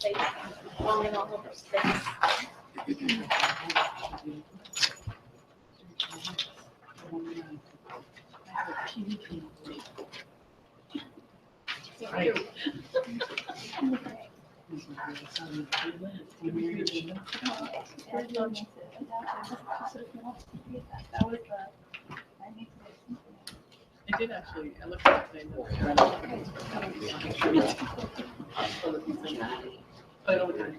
space, long and all over space. I did actually, I looked at it. I don't look at it.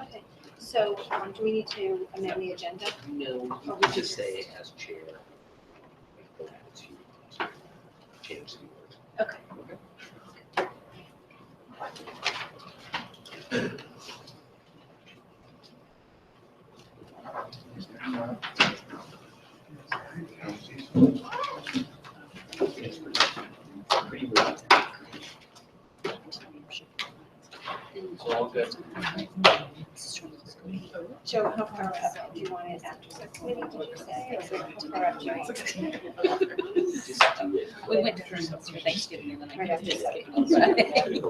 Okay, so do we need to amend the agenda? No, you can just say as chair. Change the word. Okay. Pretty good. It's all good. Joe, how far up do you want it after subcommittee, did you say? Or is it how far up, Joe? Just do it. We went to Christmas for Thanksgiving and then I Right got after this. Thanksgiving.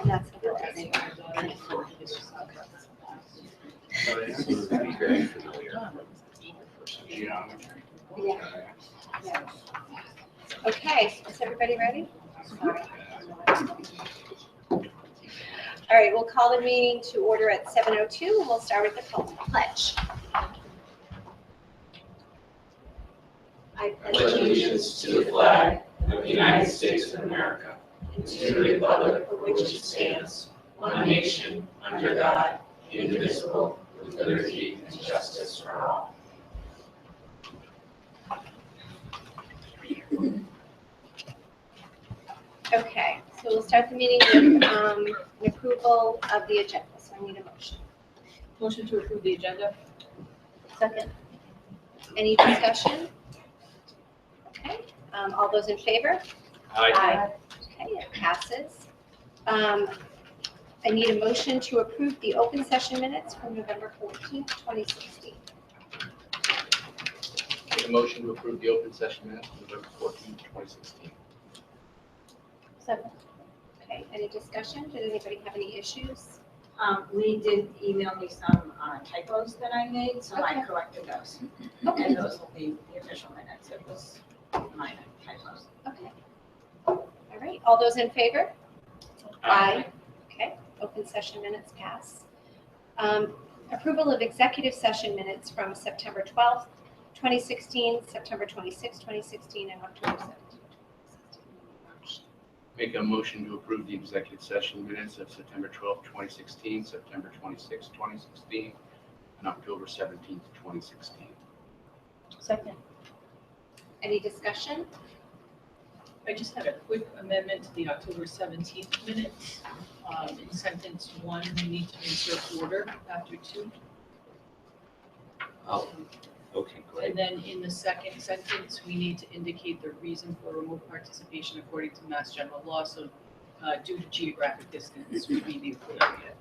And that's the bill, anyway. Be very familiar. Yeah. Yeah. Okay, is everybody ready? All right, we'll call the meeting to order at 7:02, and we'll start with the pledge. I pledge allegiance to the flag of the United States of America, and to the republic for which it stands, one nation, under God, indivisible, with liberty and justice for all. Okay, so we'll start the meeting with an approval of the agenda, so I need a motion. Motion to approve the agenda? Second. Any discussion? Okay, all those in favor? Aye. Okay, it passes. I need a motion to approve the open session minutes from November 14th, 2016. Make a motion to approve the open session minutes of November 14th, 2016. Second. Okay, any discussion? Did anybody have any issues? Lee did email me some typos that I made, so I Okay. corrected those. Okay. And those will be the official minutes. It was minor typos. Okay. All right, all those in favor? Aye. Okay, open session minutes pass. Approval of executive session minutes from September 12th, 2016, September 26th, 2016, and October 17th, 2016. Make a motion to approve the executive session minutes of September 12th, 2016, September 26th, 2016, and October 17th, 2016. Second. Any discussion? I just had a quick amendment to the October 17th minutes. In sentence 1, we need to insert order after 2. Oh, okay, And then in the second sentence, we need to indicate the reason for remote participation according to Mass General Law. So due to geographic distance would be the appropriate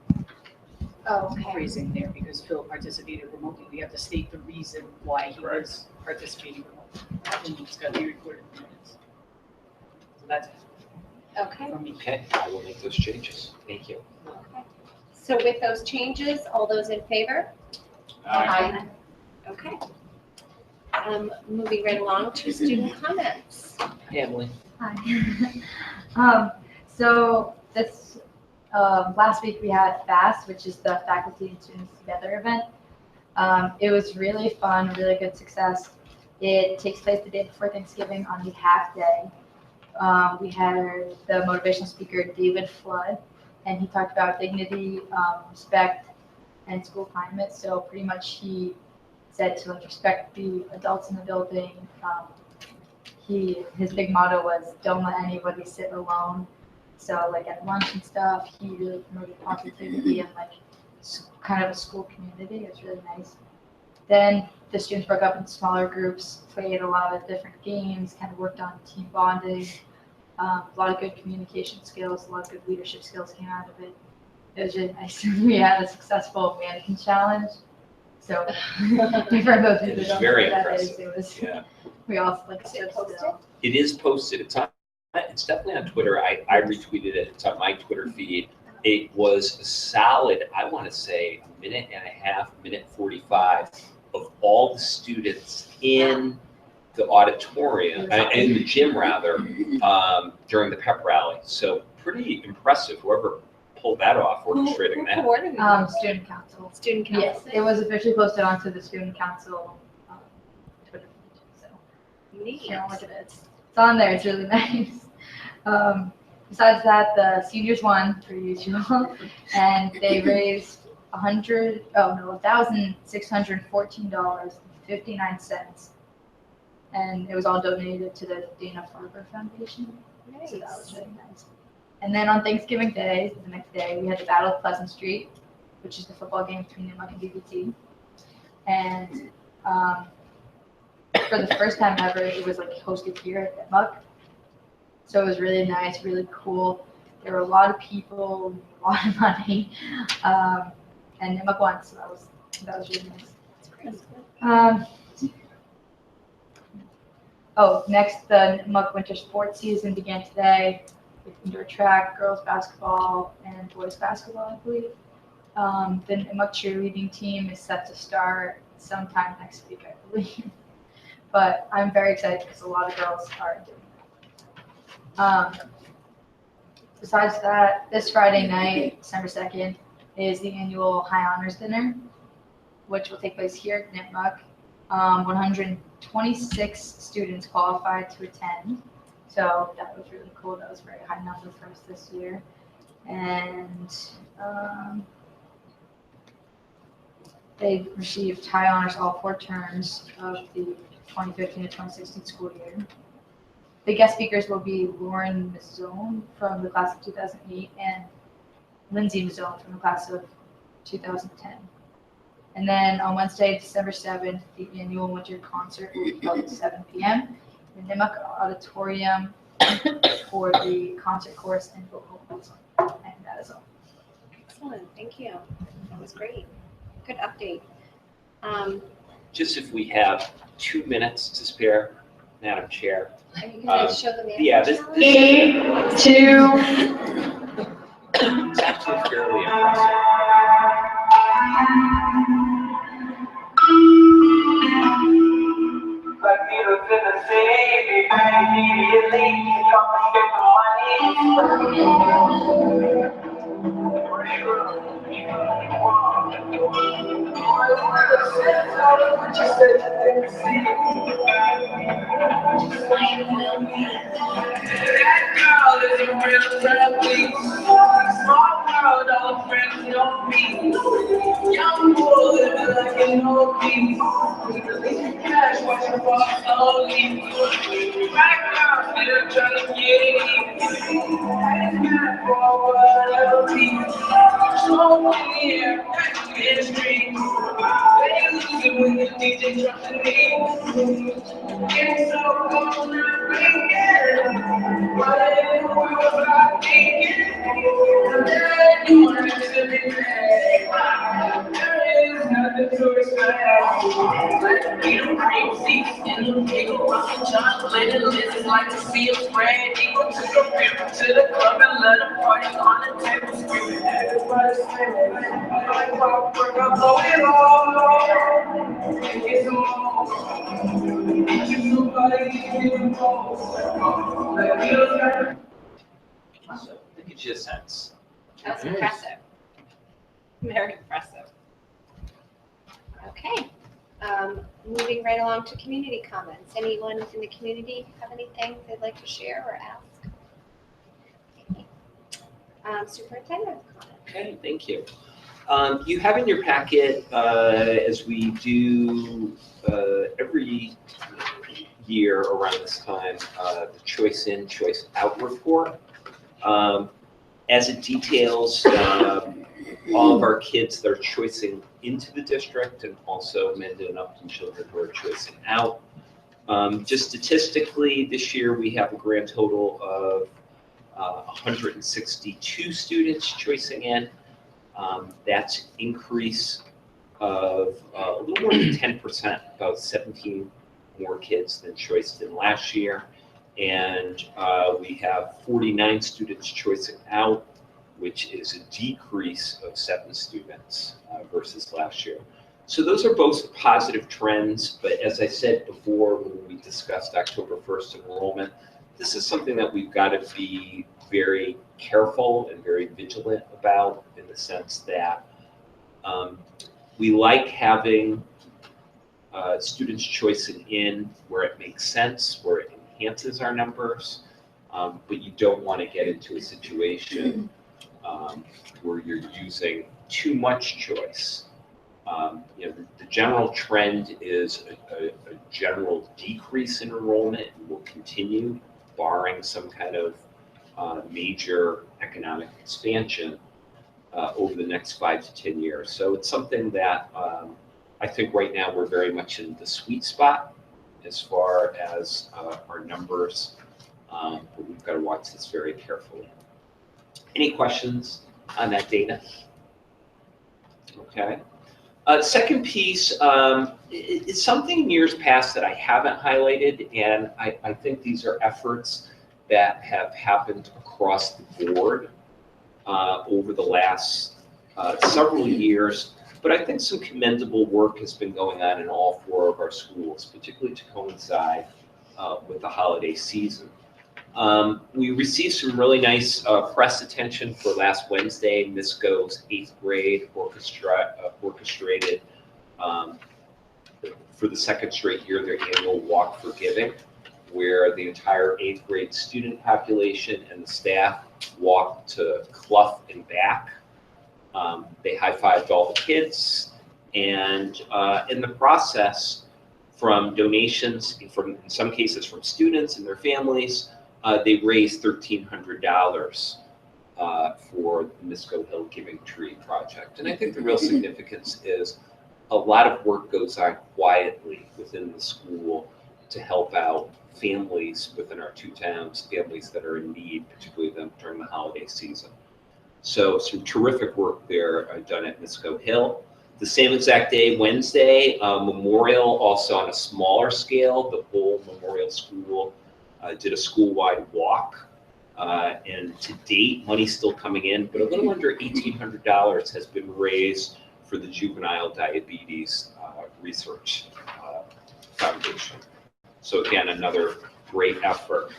Oh, okay. phrasing there, because Phil participated remotely. We have to state the reason why he was participating remotely. And it's got to be recorded in minutes. So that's it Okay. from me. Okay, I will make those changes. Thank you. Okay. So with those changes, all those in favor? Okay. Moving right along to student comments. Emily. Hi. So this last week we had FAST, which is the Faculty and Students Together event. It was really fun, really good success. It takes place the day before Thanksgiving on the half day. We had the motivational speaker David Flood, and he talked about dignity, respect, and school climate. So pretty much he said to respect the adults in the building. His big motto was don't let anybody sit alone. So like at lunch and stuff, he really promoted positivity and like kind of a school community. It was really nice. Then the students broke up into smaller groups, played a lot of different games, kind of worked on team bonding. A lot of good communication skills, a lot of good leadership skills came out of it. It was really nice. We had a successful mannequin challenge. So for those who It is don't know very what that is, impressive. it was, Yeah. we all like Is stood it posted? still. It is posted. It's definitely on Twitter. I retweeted it. It's on my Twitter feed. It was a solid, I want to say, a minute and a half, minute 45 of all the students in the auditorium, in the gym rather, during the pep rally. So pretty impressive, whoever pulled that off, orchestrating Who that. coordinated? Student council. Student council. Yes, it was officially posted onto the student council Twitter page. So Neat. you know, look at it. It's on there. It's really nice. Besides that, the seniors won per usual, and they raised $1,614.59, and it was all donated to the Dana-Farber Foundation. So that was really nice. And then on Thanksgiving Day, the next day, we had the Battle of Pleasant Street, which is the football game between Nipmuc and BBT. And for the first time ever, it was like hosted here at Nipmuc. So it was really nice, really cool. There were a lot of people, a lot of money, and Nipmuc won, so that was really nice. Next, the Nipmuc winter sports season began today with indoor track, girls basketball, and boys basketball, I believe. The Nipmuc cheerleading team is set to start sometime next week, I believe. But I'm very excited because a lot of girls are doing that. Besides that, this Friday night, December 2nd, is the annual High Honors Dinner, which will take place here at Nipmuc. 126 students qualified to attend, so that was really cool. That was a very high number for us this year. And they received high honors all 4 terms of the 2015 to 2016 school year. The guest speakers will be Lauren Mazzone from the class of 2008 and Lindsay Mazzone from the class of 2010. And then on Wednesday, December 7th, the annual winter concert will be held at 7 p.m. in the Nipmuc Auditorium for the concert chorus and vocal ensemble. And that is all. Excellent, thank you. That was great. Good update. Just if we have 2 minutes to spare, Madam Chair. Are you going to show the man? Yeah, this challenge? 3, 2. It's actually fairly impressive. Like needles in the city, immediately confiscate the That girl is a real family. Small world, all the friends know me. Young boy living like an old piece. Cash watching fall slowly. Black girl still trying to get it. So here, in the street. They lose it when the DJ drops the beat. It's so cold now, what if we were not thinking? Then you want to be mad. There is nothing to expect. Let me the cream seats in the bigger rockin' chocolate and lizards like to see them spread. Equal to the river, to the club and let them party on the table screaming. Everybody screaming, like clockwork, I'm blowing all. Get some more. So, that gives you a sense. That was impressive. Very impressive. Okay. Moving right along to community comments. Anyone in the community have anything they'd like to share or ask? Okay. Superintendent comment. Okay, thank you. You have in your packet, as we do every year around this time, the Choice In, Choice Out report. As it details all of our kids that are choicing into the district, and also Mendon-Upton children who are choicing out. Just statistically, this year we have a grand total of 162 students choicing in. That's an increase of a little more than 10%, about 17 more kids than choiced in last year. And we have 49 students choicing out, which is a decrease of 7 students versus last year. So those are both positive trends, but as I said before when we discussed October 1st enrollment, this is something that we've got to be very careful and very vigilant about, in the sense that we like having students choicing in where it makes sense, where it enhances our numbers, but you don't want to get into a situation where you're using too much choice. The general trend is a general decrease in enrollment and will continue, barring some kind of major economic expansion over the next 5 to 10 years. So it's something that I think right now we're very much in the sweet spot as far as our numbers, but we've got to watch this very carefully. Any questions on that data? Okay. Second piece is something in years past that I haven't highlighted, and I think these are efforts that have happened across the board over the last several years, but I think some commendable work has been going on in all 4 of our schools, particularly to coincide with the holiday season. We received some really nice press attention for last Wednesday. MISCO's 8th grade orchestrated for the 2nd straight year their annual Walk for Giving, where the entire 8th grade student population and the staff walked to Clough and back. They high-fived all the kids, and in the process, from donations, in some cases from students and their families, they raised $1,300 for the Misco Hill Giving Tree Project. And I think the real significance is a lot of work goes on quietly within the school to help out families within our 2 towns, families that are in need, particularly them during the holiday season. So some terrific work there done at Misco Hill. The same exact day, Wednesday, Memorial, also on a smaller scale, the whole Memorial School did a school-wide walk. And to date, money's still coming in, but a little under $1,800 has been raised for the Juvenile Diabetes Research Foundation. So again, another great effort.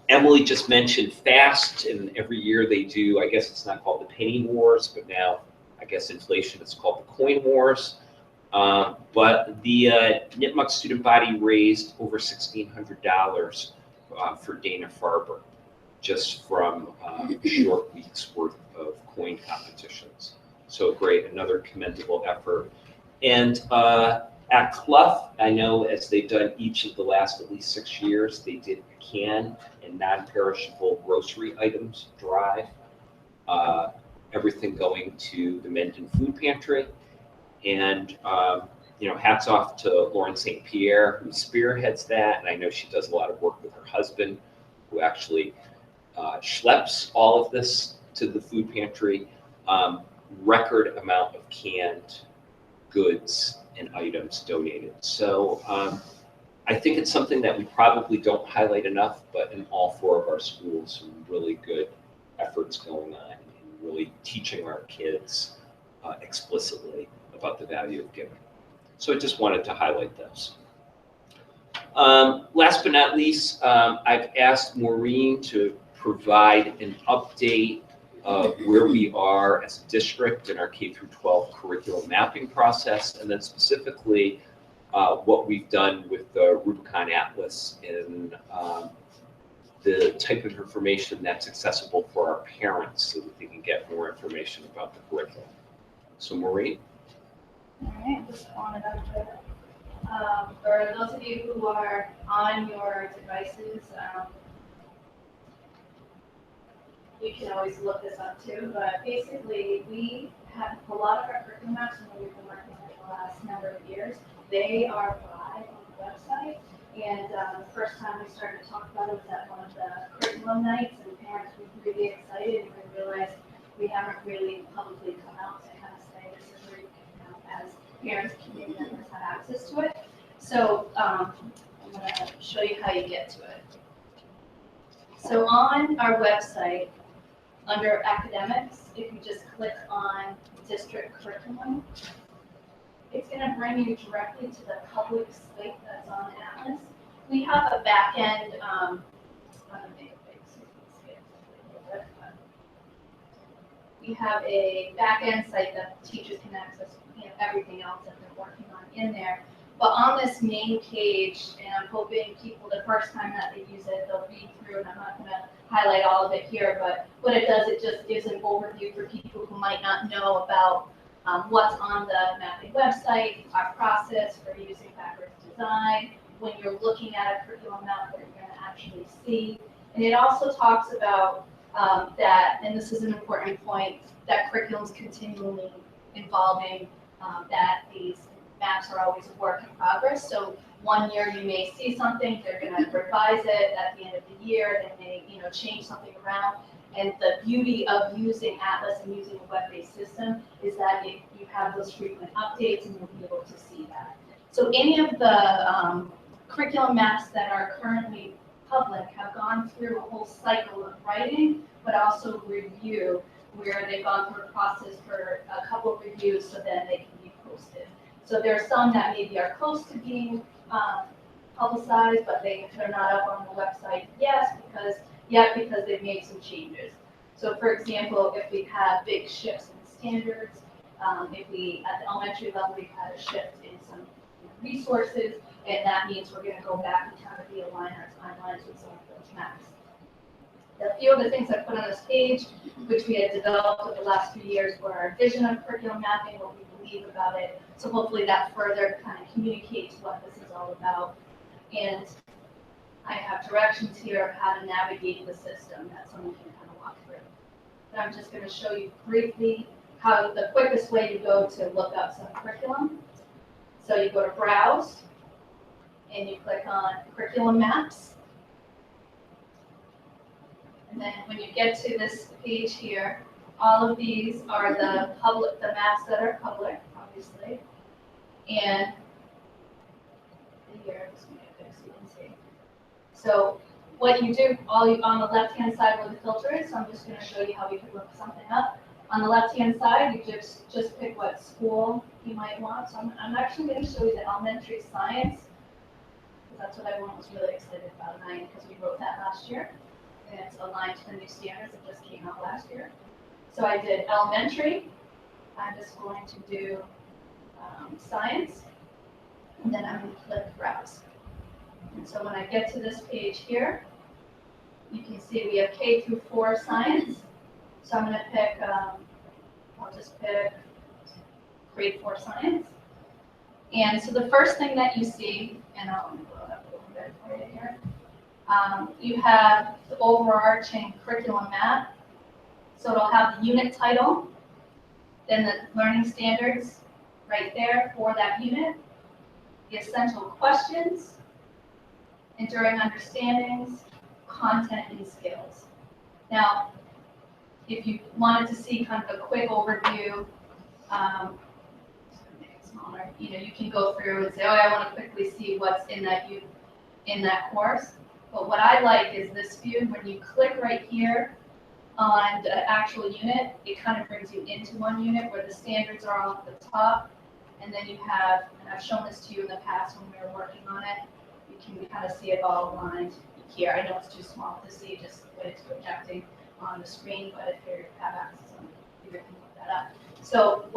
Emily just mentioned FAST, and every year they do, I guess it's not called the Penny Wars, but now I guess inflation is called the Coin Wars. But the Nipmuc student body raised over $1,600 for Dana-Farber, just from a short week's worth of coin competitions. So great, another commendable effort. And at Clough, I know as they've done each of the last at least 6 years, they did a can and non-perishable grocery items drive. Everything going to the Mendon Food Pantry. And hats off to Lauren St. Pierre, who spearheads that. And I know she does a lot of work with her husband, who actually schleps all of this to the food pantry. Record amount of canned goods and items donated. So I think it's something that we probably don't highlight enough, but in all 4 of our schools, some really good efforts going on in really teaching our kids explicitly about the value of giving. So I just wanted to highlight those. Last but not least, I've asked Maureen to provide an update of where we are as a district in our K-12 curriculum mapping process, and then specifically what we've done with the Rubicon Atlas and the type of information that's accessible for our parents so that they can get more information about the curriculum. So Maureen? All right, just wanted to, for those of you who are on your devices, you can always look this up too, but basically we have a lot of our curriculum maps when we've been working on it the last number of years. They are live on the website, and the first time we started to talk about it was at one of the curriculum nights, and parents were really excited, and we realized we haven't really publicly come out to kind of say this is where you can, as parents, community members have access to it. So I'm going to show you how you get to it. So on our website, under academics, if you just click on district curriculum, it's going to bring you directly to the public site that's on Atlas. We have a back end, we have a back end site that teachers can access, everything else that they're working on in there. But on this main page, and I'm hoping people, the first time that they use it, they'll read through, and I'm not going to highlight all of it here, but what it does, it just gives an overview for people who might not know about what's on the mapping website, our process for using backwards design, when you're looking at a curriculum map, what you're going to actually see. And it also talks about that, and this is an important point, that curriculum's continually evolving, that these maps are always a work in progress. So one year you may see something, they're going to revise it at the end of the year, they may change something around. And the beauty of using Atlas and using a web-based system is that you have those frequent updates and you'll be able to see that. So any of the curriculum maps that are currently public have gone through a whole cycle of writing, but also review, where they've gone through a process for a couple of reviews so then they can be posted. So there are some that maybe are close to being publicized, but they're not up on the website yet because they've made some changes. So for example, if we have big shifts in standards, if we, at the elementary level, we've had a shift in some resources, and that means we're going to go back and kind of realign our timelines with some of those maps. A few of the things I put on this page, which we had developed over the last few years, were our vision of curriculum mapping, what we believe about it. So hopefully that further kind of communicates what this is all about. And I have directions here of how to navigate the system that someone can kind of walk through. But I'm just going to show you briefly how the quickest way to go to look up some curriculum. So you go to Browse, and you click on Curriculum Maps. And then when you get to this page here, all of these are the maps that are public, obviously. And here, just make it big so you can see. So what you do, on the left-hand side where the filter is, so I'm just going to show you how you could look something up. On the left-hand side, you just pick what school you might want. So I'm actually going to show you the elementary science, because that's what everyone was really excited about tonight, because we wrote that last year. And it's aligned to the new standards that just came out last year. So I did elementary. I'm just going to do science, and then I'm going to click Browse. And so when I get to this page here, you can see we have K through 4 science. So I'm going to pick, I'll just pick grade 4 science. And so the first thing that you see, and I'll blow it up a little bit for you here, you have the overarching curriculum map. So it'll have the unit title, then the learning standards right there for that unit, the essential questions, enduring understandings, content, and skills. Now, if you wanted to see kind of a quick overview, make it smaller, you can go through and say, oh, I want to quickly see what's in that course. But what I like is this view. When you click right here on the actual unit, it kind of brings you into one unit where the standards are all at the top. And then you have, and I've shown this to you in the past when we were working on it, you can kind of see it all aligned here. I know it's too small to see just what it's projecting on the screen, but if you have access on it, you can look that up. So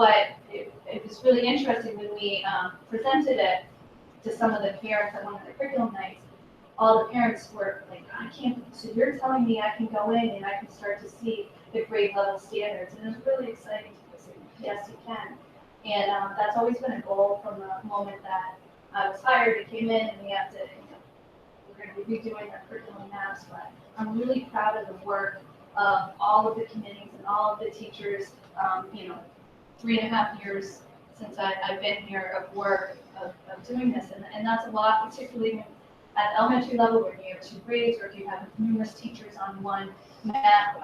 it was really interesting when we presented it to some of the parents at one of the curriculum nights. All the parents were like, I can't, so you're telling me I can go in and I can start to see the grade level standards. And it was really exciting to say, yes, you can. And that's always been a goal from the moment that I was hired. It came in and we have to, we're going to be redoing our curriculum maps, but I'm really proud of the work of all of the committees and all of the teachers, 3.5 years since I've been here of work of doing this. And that's a lot, particularly at the elementary level where you have 2 grades or if you have numerous teachers on one math.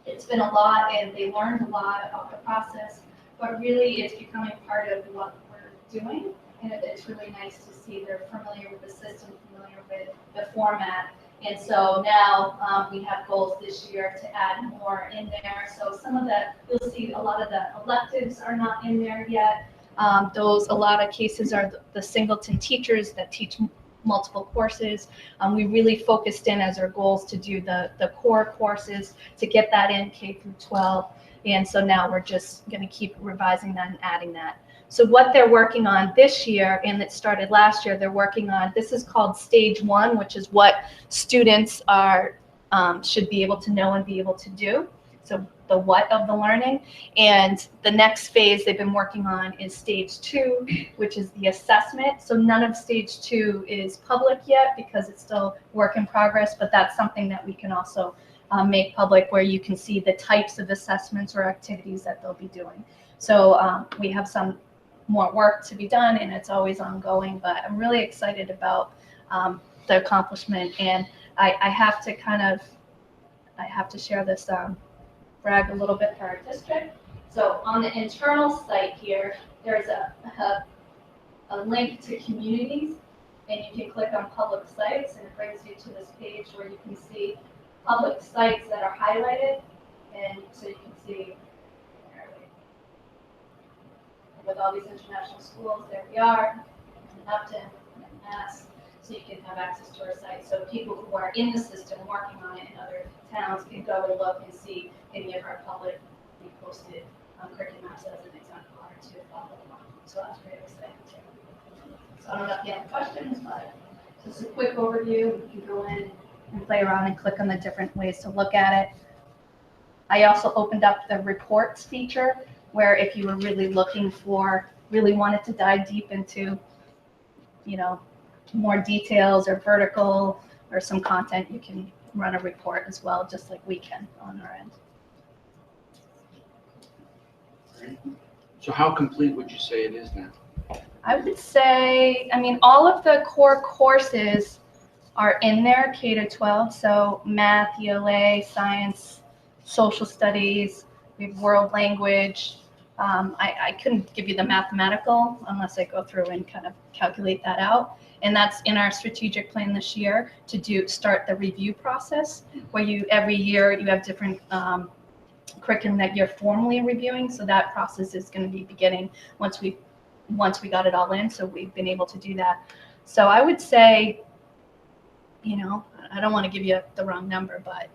It's been a lot and they learned a lot about the process, but really it's becoming part of what we're doing. And it's really nice to see they're familiar with the system, familiar with the format. And so now we have goals this year to add more in there. So some of that, you'll see a lot of the electives are not in there yet. A lot of cases are the singleton teachers that teach multiple courses. We really focused in as our goals to do the core courses to get that in K through 12. And so now we're just going to keep revising that and adding that. So what they're working on this year, and it started last year, they're working on, this is called stage 1, which is what students are should be able to know and be able to do. So the what of the learning. And the next phase they've been working on is stage 2, which is the assessment. So none of stage 2 is public yet because it's still work in progress, but that's something that we can also make public where you can see the types of assessments or activities that they'll be doing. So we have some more work to be done and it's always ongoing, but I'm really excited about the accomplishment. And I have to share this, brag a little bit for our district. So on the internal site here, there's a link to communities and you can click on public sites and it brings you to this page where you can see public sites that are highlighted. And so you can see with all these international schools, there we are, Mendon-Upton, Mass. So you can have access to our site. So people who are in the system working on it in other towns can go and look and see any of our publicly posted curriculum maps as an example or to follow along. So that's very exciting too. So I don't know if you have questions, but just a quick overview. You can go in and play around and click on the different ways to look at it. I also opened up the reports feature where if you were really looking for, really wanted to dive deep into, more details or vertical or some content, you can run a report as well, just like we can on our end. So how complete would you say it is now? I would say, all of the core courses are in there, K to 12. So math, ELA, science, social studies, we have world language. I couldn't give you the mathematical unless I go through and kind of calculate that out. And that's in our strategic plan this year to start the review process where every year you have different curriculum that you're formally reviewing. So that process is going to be beginning once we got it all in. So we've been able to do that. So I would say, I don't want to give you the wrong number, but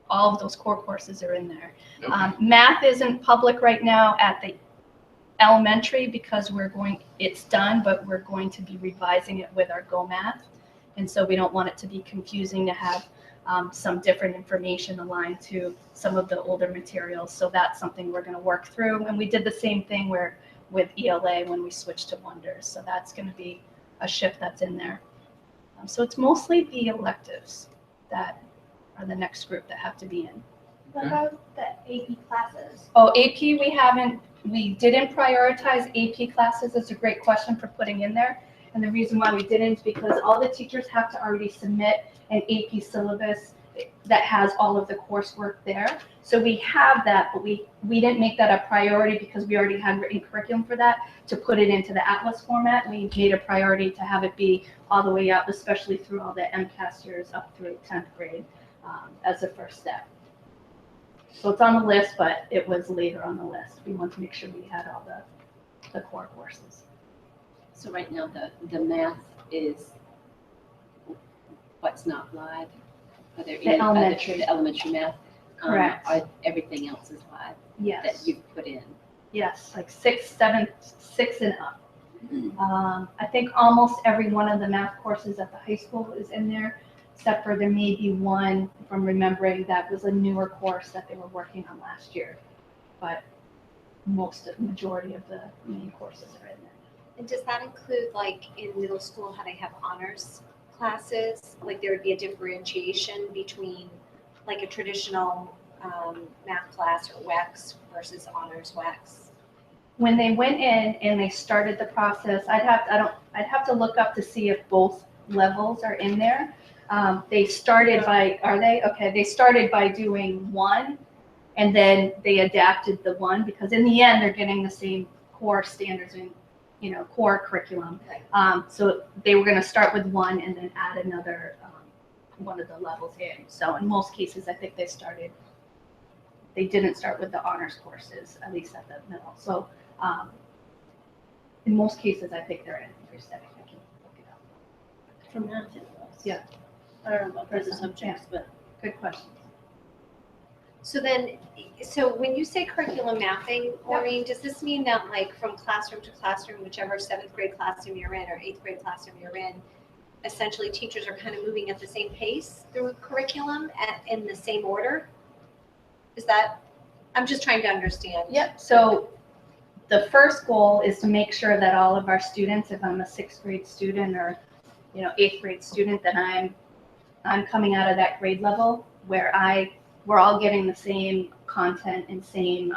all of those core courses are in there. Okay. Math isn't public right now at the elementary because it's done, but we're going to be revising it with our Go Math. And so we don't want it to be confusing to have some different information aligned to some of the older materials. So that's something we're going to work through. And we did the same thing with ELA when we switched to Wonders. So that's going to be a shift that's in there. So it's mostly the electives that are the next group that have to be in. What about the AP classes? Oh, AP, we didn't prioritize AP classes. That's a great question for putting in there. And the reason why we didn't is because all the teachers have to already submit an AP syllabus that has all of the coursework there. So we have that, but we didn't make that a priority because we already had written curriculum for that to put it into the Atlas format. We made a priority to have it be all the way up, especially through all the MCAS years up through 10th grade as a first step. So it's on the list, but it was later on the list. We want to make sure we had all the core courses. So right now, the math is what's not live? Are there The elementary. The elementary math? Correct. Everything else is live that Yes. you've put in? Yes, like 6, 7, 6 and up. I think almost every one of the math courses at the high school is in there, except for there may be one, if I'm remembering, that was a newer course that they were working on last year. But majority of the main courses are in there. And does that include, like, in middle school, how they have honors classes? Like, there would be a differentiation between like a traditional math class or WEX versus honors WEX? When they went in and they started the process, I'd have to look up to see if both levels are in there. They started by, are they? Okay, they started by doing one, and then they adapted the one, because in the end, they're getting the same core standards and, core curriculum. So they were gonna start with one and then add another, one of the levels in. So in most cases, I think they didn't start with the honors courses, at least at the middle. So in most cases, I think they're in every setting. I can look it up. From math it was. Yeah. I don't know about other subjects, but Good question. So then, when you say curriculum mapping, Maureen, does this mean that like from classroom to classroom, whichever 7th grade classroom you're in or 8th grade classroom you're in, essentially teachers are kind of moving at the same pace through curriculum in the same order? Is that, I'm just trying to understand. Yep. So the first goal is to make sure that all of our students, if I'm a 6th grade student or 8th grade student, that I'm coming out of that grade level where we're all getting the same content and same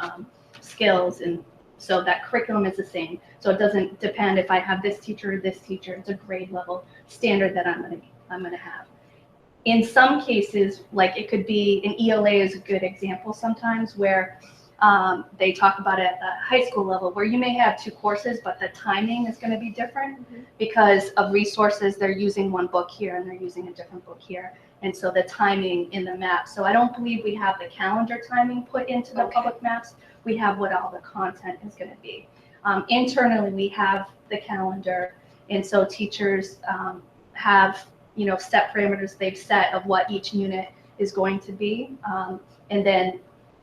skills, and so that curriculum is the same. So it doesn't depend if I have this teacher or this teacher. It's a grade level standard that I'm gonna have. In some cases, like it could be, an ELA is a good example sometimes, where they talk about it at the high school level, where you may have 2 courses, but the timing is going to be different because of resources. They're using one book here and they're using a different book here. And so the timing in the map. So I don't believe we have the calendar timing put into the public maps. We have what all the content is going to be. Internally, we have the calendar. And so teachers have, set parameters they've set of what each unit is going to be. And then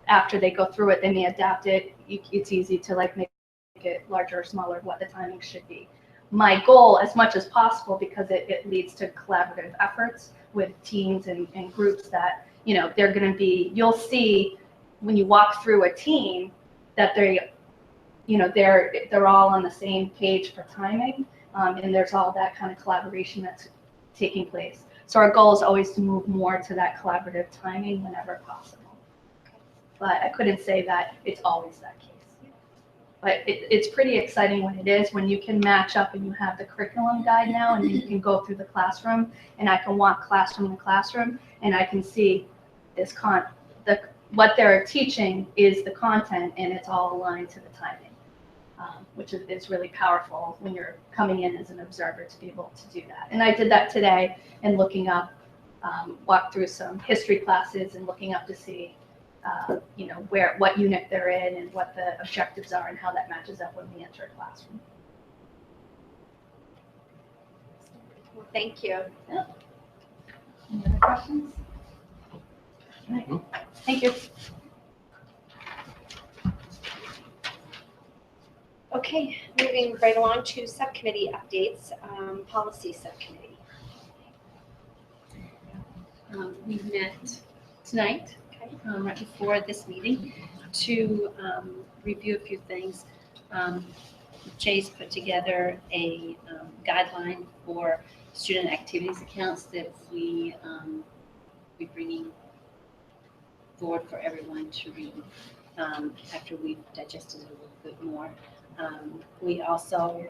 after they go through it, they may adapt it. It's easy to like make it larger or smaller, what the timing should be. My goal, as much as possible, because it leads to collaborative efforts with teams and groups, that, they're going to be, you'll see when you walk through a team that they're all on the same page for timing, and there's all that kind of collaboration that's taking place. So our goal is always to move more to that collaborative timing whenever possible. But I couldn't say that it's always that case. But it's pretty exciting when it is, when you can match up and you have the curriculum guide now, and you can go through the classroom, and I can walk classroom to classroom, and I can see this what they're teaching is the content, and it's all aligned to the timing, which is really powerful when you're coming in as an observer to be able to do that. And I did that today, and looking up, walked through some history classes and looking up to see what unit they're in and what the objectives are and how that matches up when we enter a classroom. Well, thank you. Yeah. Any other questions? All right. Thank you. Okay, moving right along to subcommittee updates, policy subcommittee. we met tonight, right before this meeting, to review a few things. Jay's put together a guideline for student activities accounts that we be bringing forward for everyone to read after we've digested it a little bit more. We also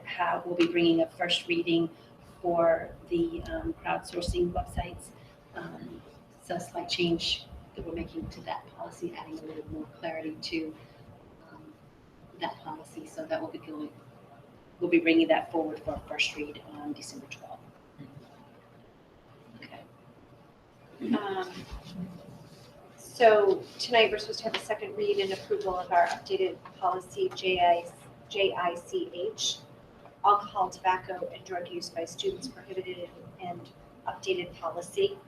will be bringing a first reading for the crowdsourcing websites. So a slight change that we're making to that policy, adding a little more clarity to that policy. So that will be going. We'll be bringing that forward for a first read on December 12th. Okay. So tonight we're supposed to have a second read and approval of our updated policy JICH, alcohol, tobacco, and drug use by students prohibited, and updated policy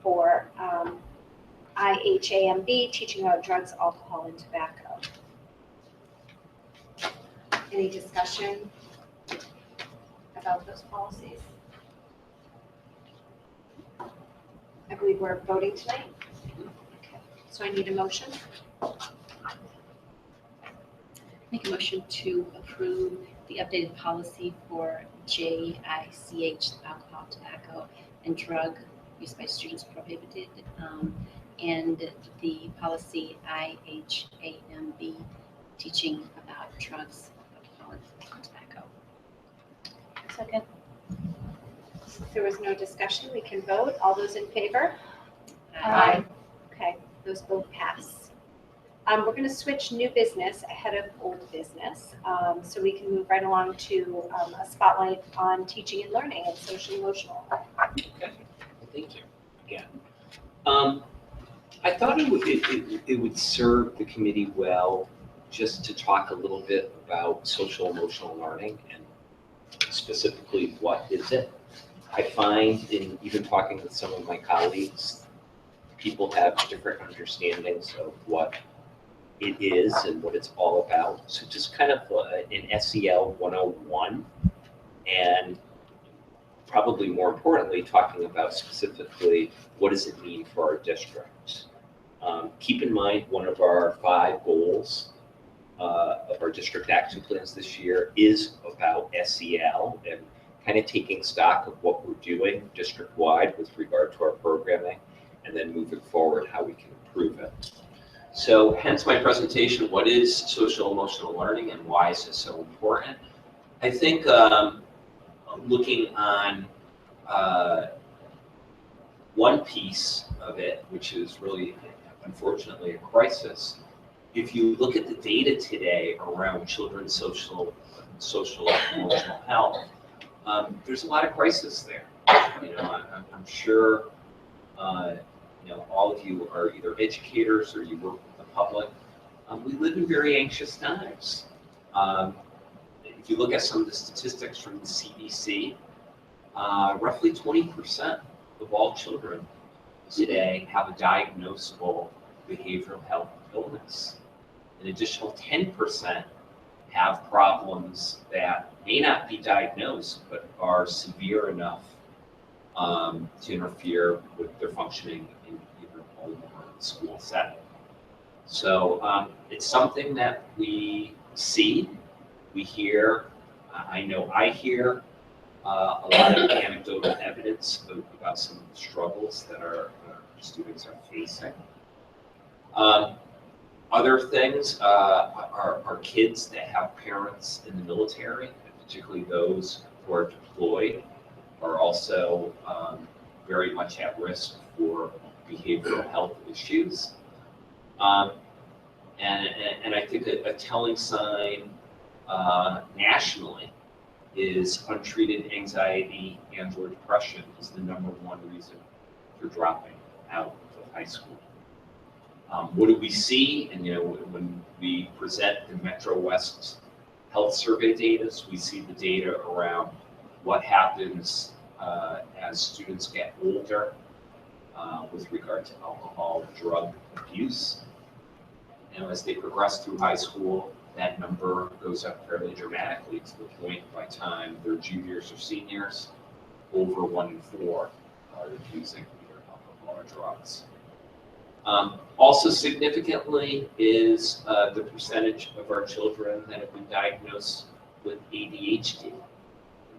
for IHAMB, teaching about drugs, alcohol, and tobacco. Any discussion about those policies? I believe we're voting tonight. Okay. So I need a motion. Make a motion to approve the updated policy for JICH, alcohol, tobacco, and drug use by students prohibited, and the policy IHAMB, teaching about drugs, alcohol, and tobacco. Second. If there was no discussion, we can vote. All those in favor? Aye. Okay, those both pass. We're going to switch new business ahead of old business, so we can move right along to a spotlight on teaching and learning and social emotional. Okay, thank you again. I thought it would serve the committee well just to talk a little bit about social emotional learning and specifically what is it. I find in even talking with some of my colleagues, people have different understandings of what it is and what it's all about. So just kind of an SEL 101, and probably more importantly, talking about specifically what does it mean for our district. Keep in mind, one of our 5 goals of our district action plans this year is about SEL and kind of taking stock of what we're doing district-wide with regard to our programming, and then moving forward how we can improve it. So hence my presentation, what is social emotional learning and why is it so important? I think looking on one piece of it, which is really unfortunately a crisis, if you look at the data today around children's social emotional health, there's a lot of crisis there. You know, I'm sure you know, all of you are either educators or you work with the public. We live in very anxious times. If you look at some of the statistics from the CDC, roughly 20% of all children today have a diagnosable behavioral health illness. An additional 10% have problems that may not be diagnosed, but are severe enough to interfere with their functioning in either home or school setting. So it's something that we see, we hear. I know I hear a lot of anecdotal evidence about some of the struggles that our students are facing. Other things are kids that have parents in the military, and particularly those who are deployed, are also very much at risk for behavioral health issues. And I think a telling sign nationally is untreated anxiety and or depression is the #1 reason for dropping out of high school. What do we see? And you know, when we present the Metro West Health Survey data, we see the data around what happens as students get older with regard to alcohol and drug abuse. You know, as they progress through high school, that number goes up fairly dramatically to the point by the time they're juniors or seniors, over 1 in 4 are using either alcohol or drugs. Also significantly is the percentage of our children that have been diagnosed with ADHD.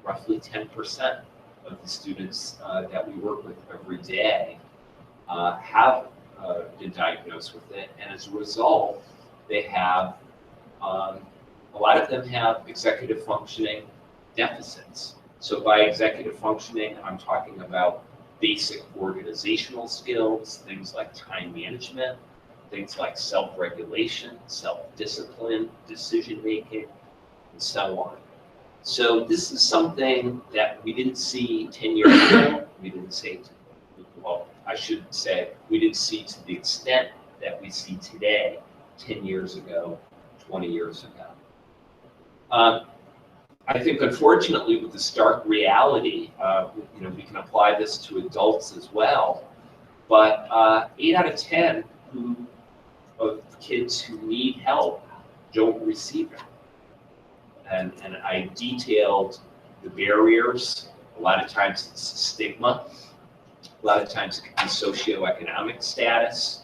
Roughly 10% of the students that we work with every day have been diagnosed with it, and as a result, they have a lot of them have executive functioning deficits. So by executive functioning, I'm talking about basic organizational skills, things like time management, things like self-regulation, self-discipline, decision-making, and so on. So this is something that we didn't see 10 years ago. We didn't see, well, I should say, we didn't see to the extent that we see today 10 years ago, 20 years ago. I think, unfortunately, with the stark reality, you know, we can apply this to adults as well. But 8 out of 10 of kids who need help don't receive it. And I detailed the barriers. A lot of times it's stigma. A lot of times it can be socioeconomic status,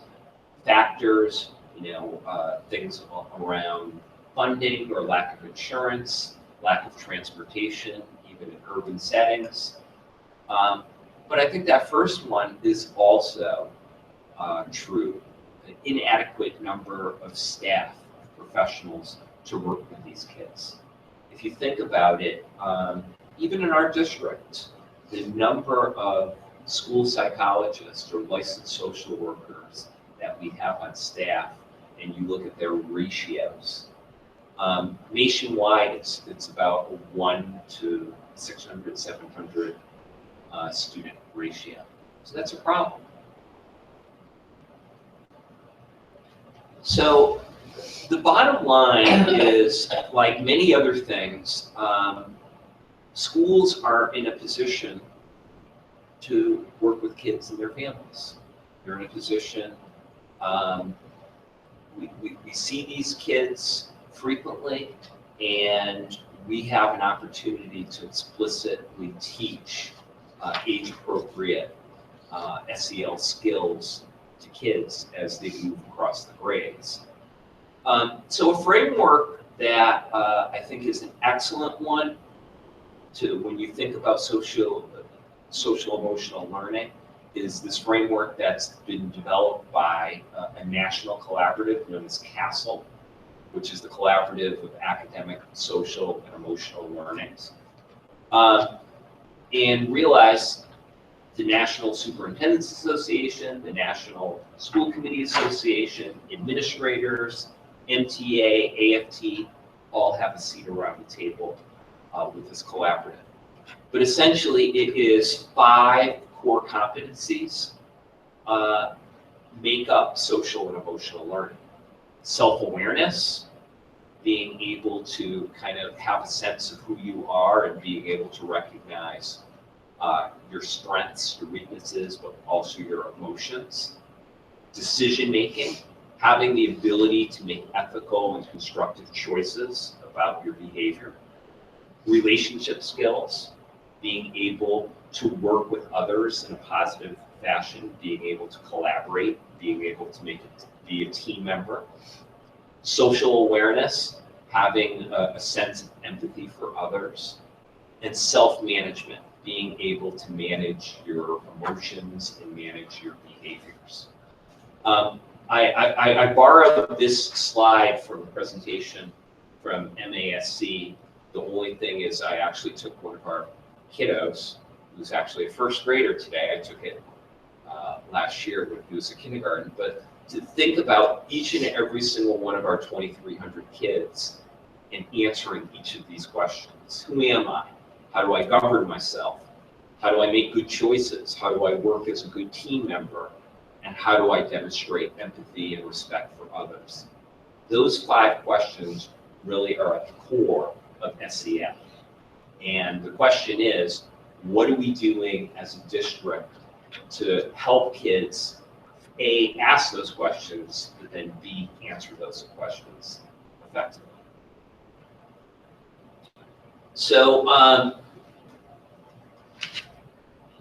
factors, you know, things around funding or lack of insurance, lack of transportation, even in urban settings. But I think that first one is also true. An inadequate number of staff, professionals to work with these kids. If you think about it, even in our district, the number of school psychologists or licensed social workers that we have on staff, and you look at their ratios, nationwide, it's about a 1 to 600, 700 student ratio. So that's a problem. So the bottom line is, like many other things, schools are in a position to work with kids and their families. They're in a position, we see these kids frequently, and we have an opportunity to explicitly teach age-appropriate SEL skills to kids as they move across the grades. So a framework that I think is an excellent one to when you think about social emotional learning is this framework that's been developed by a national collaborative known as CASEL, which is the Collaborative of Academic, Social, and Emotional Learnings. And realize the National Superintendents Association, the National School Committee Association, administrators, MTA, AFT, all have a seat around the table with this collaborative. But essentially it is 5 core competencies make up social and emotional learning. Self-awareness, being able to kind of have a sense of who you are and being able to recognize your strengths, your weaknesses, but also your emotions. Decision-making, having the ability to make ethical and constructive choices about your behavior. Relationship skills, being able to work with others in a positive fashion, being able to collaborate, being able to be a team member. Social awareness, having a sense of empathy for others. And self-management, being able to manage your emotions and manage your behaviors. I borrowed this slide from a presentation from MASC. The only thing is I actually took one of our kiddos, who's actually a first grader today. I took it last year when he was a kindergarten. But to think about each and every single one of our 2,300 kids and answering each of these questions. Who am I? How do I govern myself? How do I make good choices? How do I work as a good team member? And how do I demonstrate empathy and respect for others? Those 5 questions really are at the core of SEL. And the question is, what are we doing as a district to help kids, A, ask those questions, but then B, answer those questions effectively? So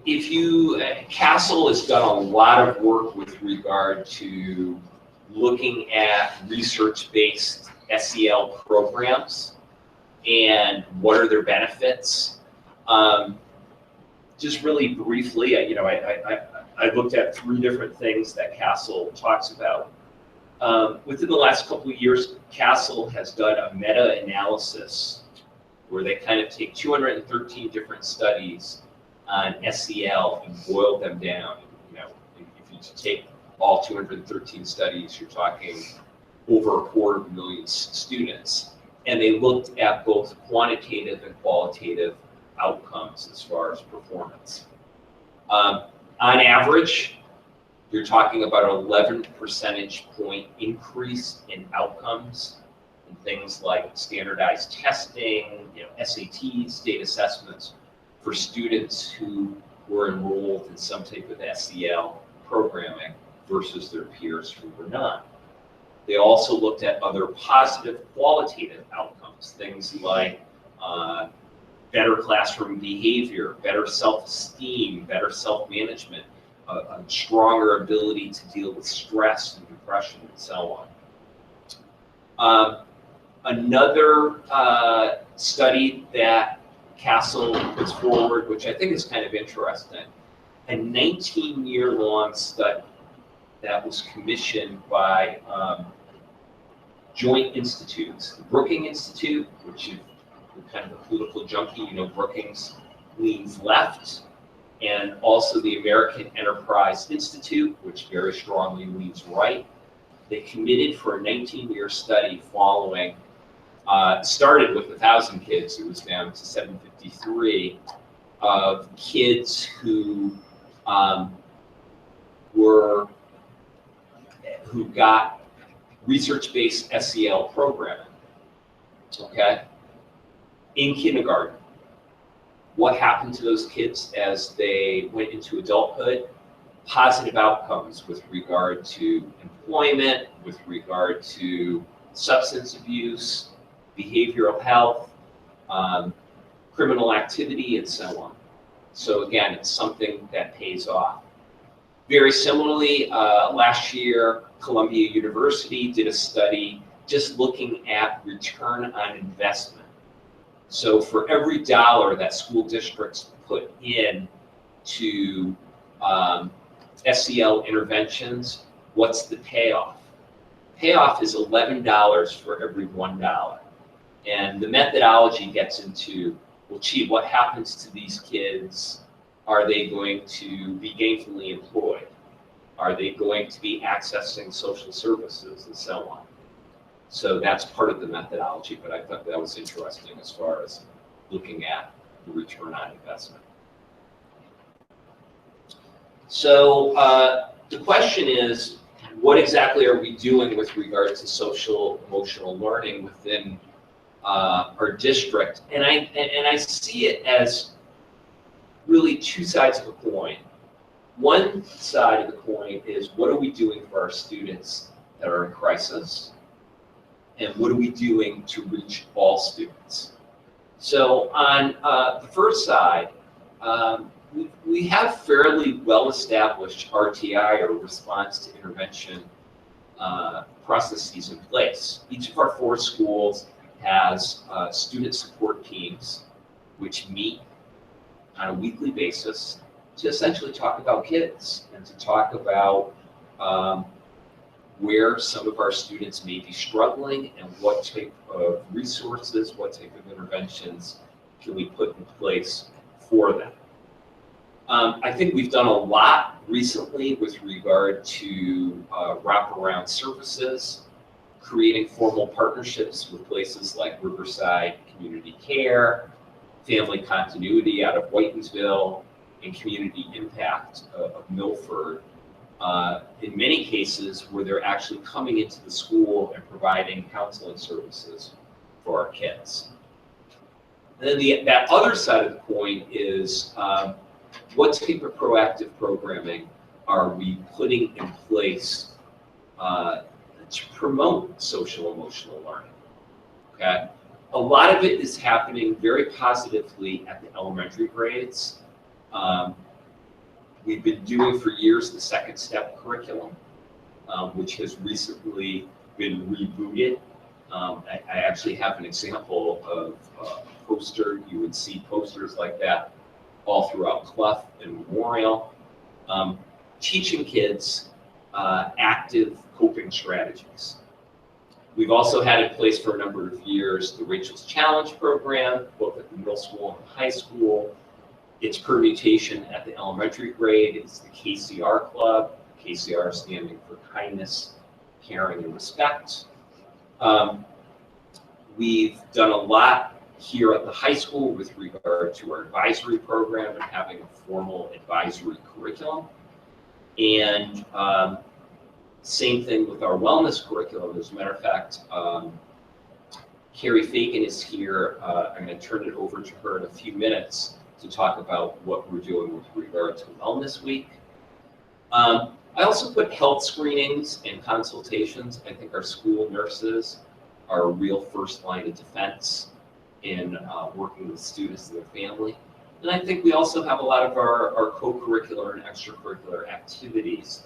CASEL has done a lot of work with regard to looking at research-based SEL programs and what are their benefits. Just really briefly, I looked at 3 different things that CASEL talks about. Within the last couple of years, CASEL has done a meta-analysis where they kind of take 213 different studies on SEL and boil them down. If you take all 213 studies, you're talking over 250,000 students. And they looked at both quantitative and qualitative outcomes as far as performance. On average, you're talking about an 11 percentage point increase in outcomes in things like standardized testing, SATs, state assessments for students who were enrolled in some type of SEL programming versus their peers who were not. They also looked at other positive qualitative outcomes, things like better classroom behavior, better self-esteem, better self-management, a stronger ability to deal with stress and depression and so on. Another study that CASEL puts forward, which I think is kind of interesting, a 19-year-long study that was commissioned by joint institutes. The Brookings Institute, which is kind of a political junkie, you know, Brookings leans left, and also the American Enterprise Institute, which very strongly leans right. They committed for a 19-year study following, started with 1,000 kids, it was down to 753, of kids who who got research-based SEL programming, okay, in kindergarten. What happened to those kids as they went into adulthood? Positive outcomes with regard to employment, with regard to substance abuse, behavioral health, criminal activity, and so on. So again, it's something that pays off. Very similarly, last year, Columbia University did a study just looking at return on investment. So for every dollar that school districts put in to SEL interventions, what's the payoff? Payoff is $11 for every $1. And the methodology gets into, well, gee, what happens to these kids? Are they going to be gainfully employed? Are they going to be accessing social services and so on? So that's part of the methodology, but I thought that was interesting as far as looking at the return on investment. So the question is, what exactly are we doing with regard to social emotional learning within our district? And I see it as really two sides of a coin. One side of the coin is, what are we doing for our students that are in crisis? And what are we doing to reach all students? So on the first side, we have fairly well-established RTI, or response to intervention processes in place. Each of our 4 schools has student support teams which meet on a weekly basis to essentially talk about kids and to talk about where some of our students may be struggling and what type of resources, what type of interventions can we put in place for them. I think we've done a lot recently with regard to wraparound services, creating formal partnerships with places like Riverside Community Care, Family Continuity out of Whitensville, and Community Impact of Milford. In many cases where they're actually coming into the school and providing counseling services for our kids. And then that other side of the coin is, what type of proactive programming are we putting in place to promote social emotional learning? Okay, a lot of it is happening very positively at the elementary grades. We've been doing for years the second step curriculum, which has recently been rebooted. I actually have an example of a poster. You would see posters like that all throughout Clough and Memorial, teaching kids active coping strategies. We've also had in place for a number of years the Rachel's Challenge program, both at the middle school and high school. Its permutation at the elementary grade is the KCR Club, KCR standing for kindness, caring, and respect. We've done a lot here at the high school with regard to our advisory program and having a formal advisory curriculum. And same thing with our wellness curriculum. As a matter of fact, Carrie Fagan is here. I'm going to turn it over to her in a few minutes to talk about what we're doing with regard to Wellness Week. I also put health screenings and consultations. I think our school nurses are a real first line of defense in working with students and their family. And I think we also have a lot of our co-curricular and extracurricular activities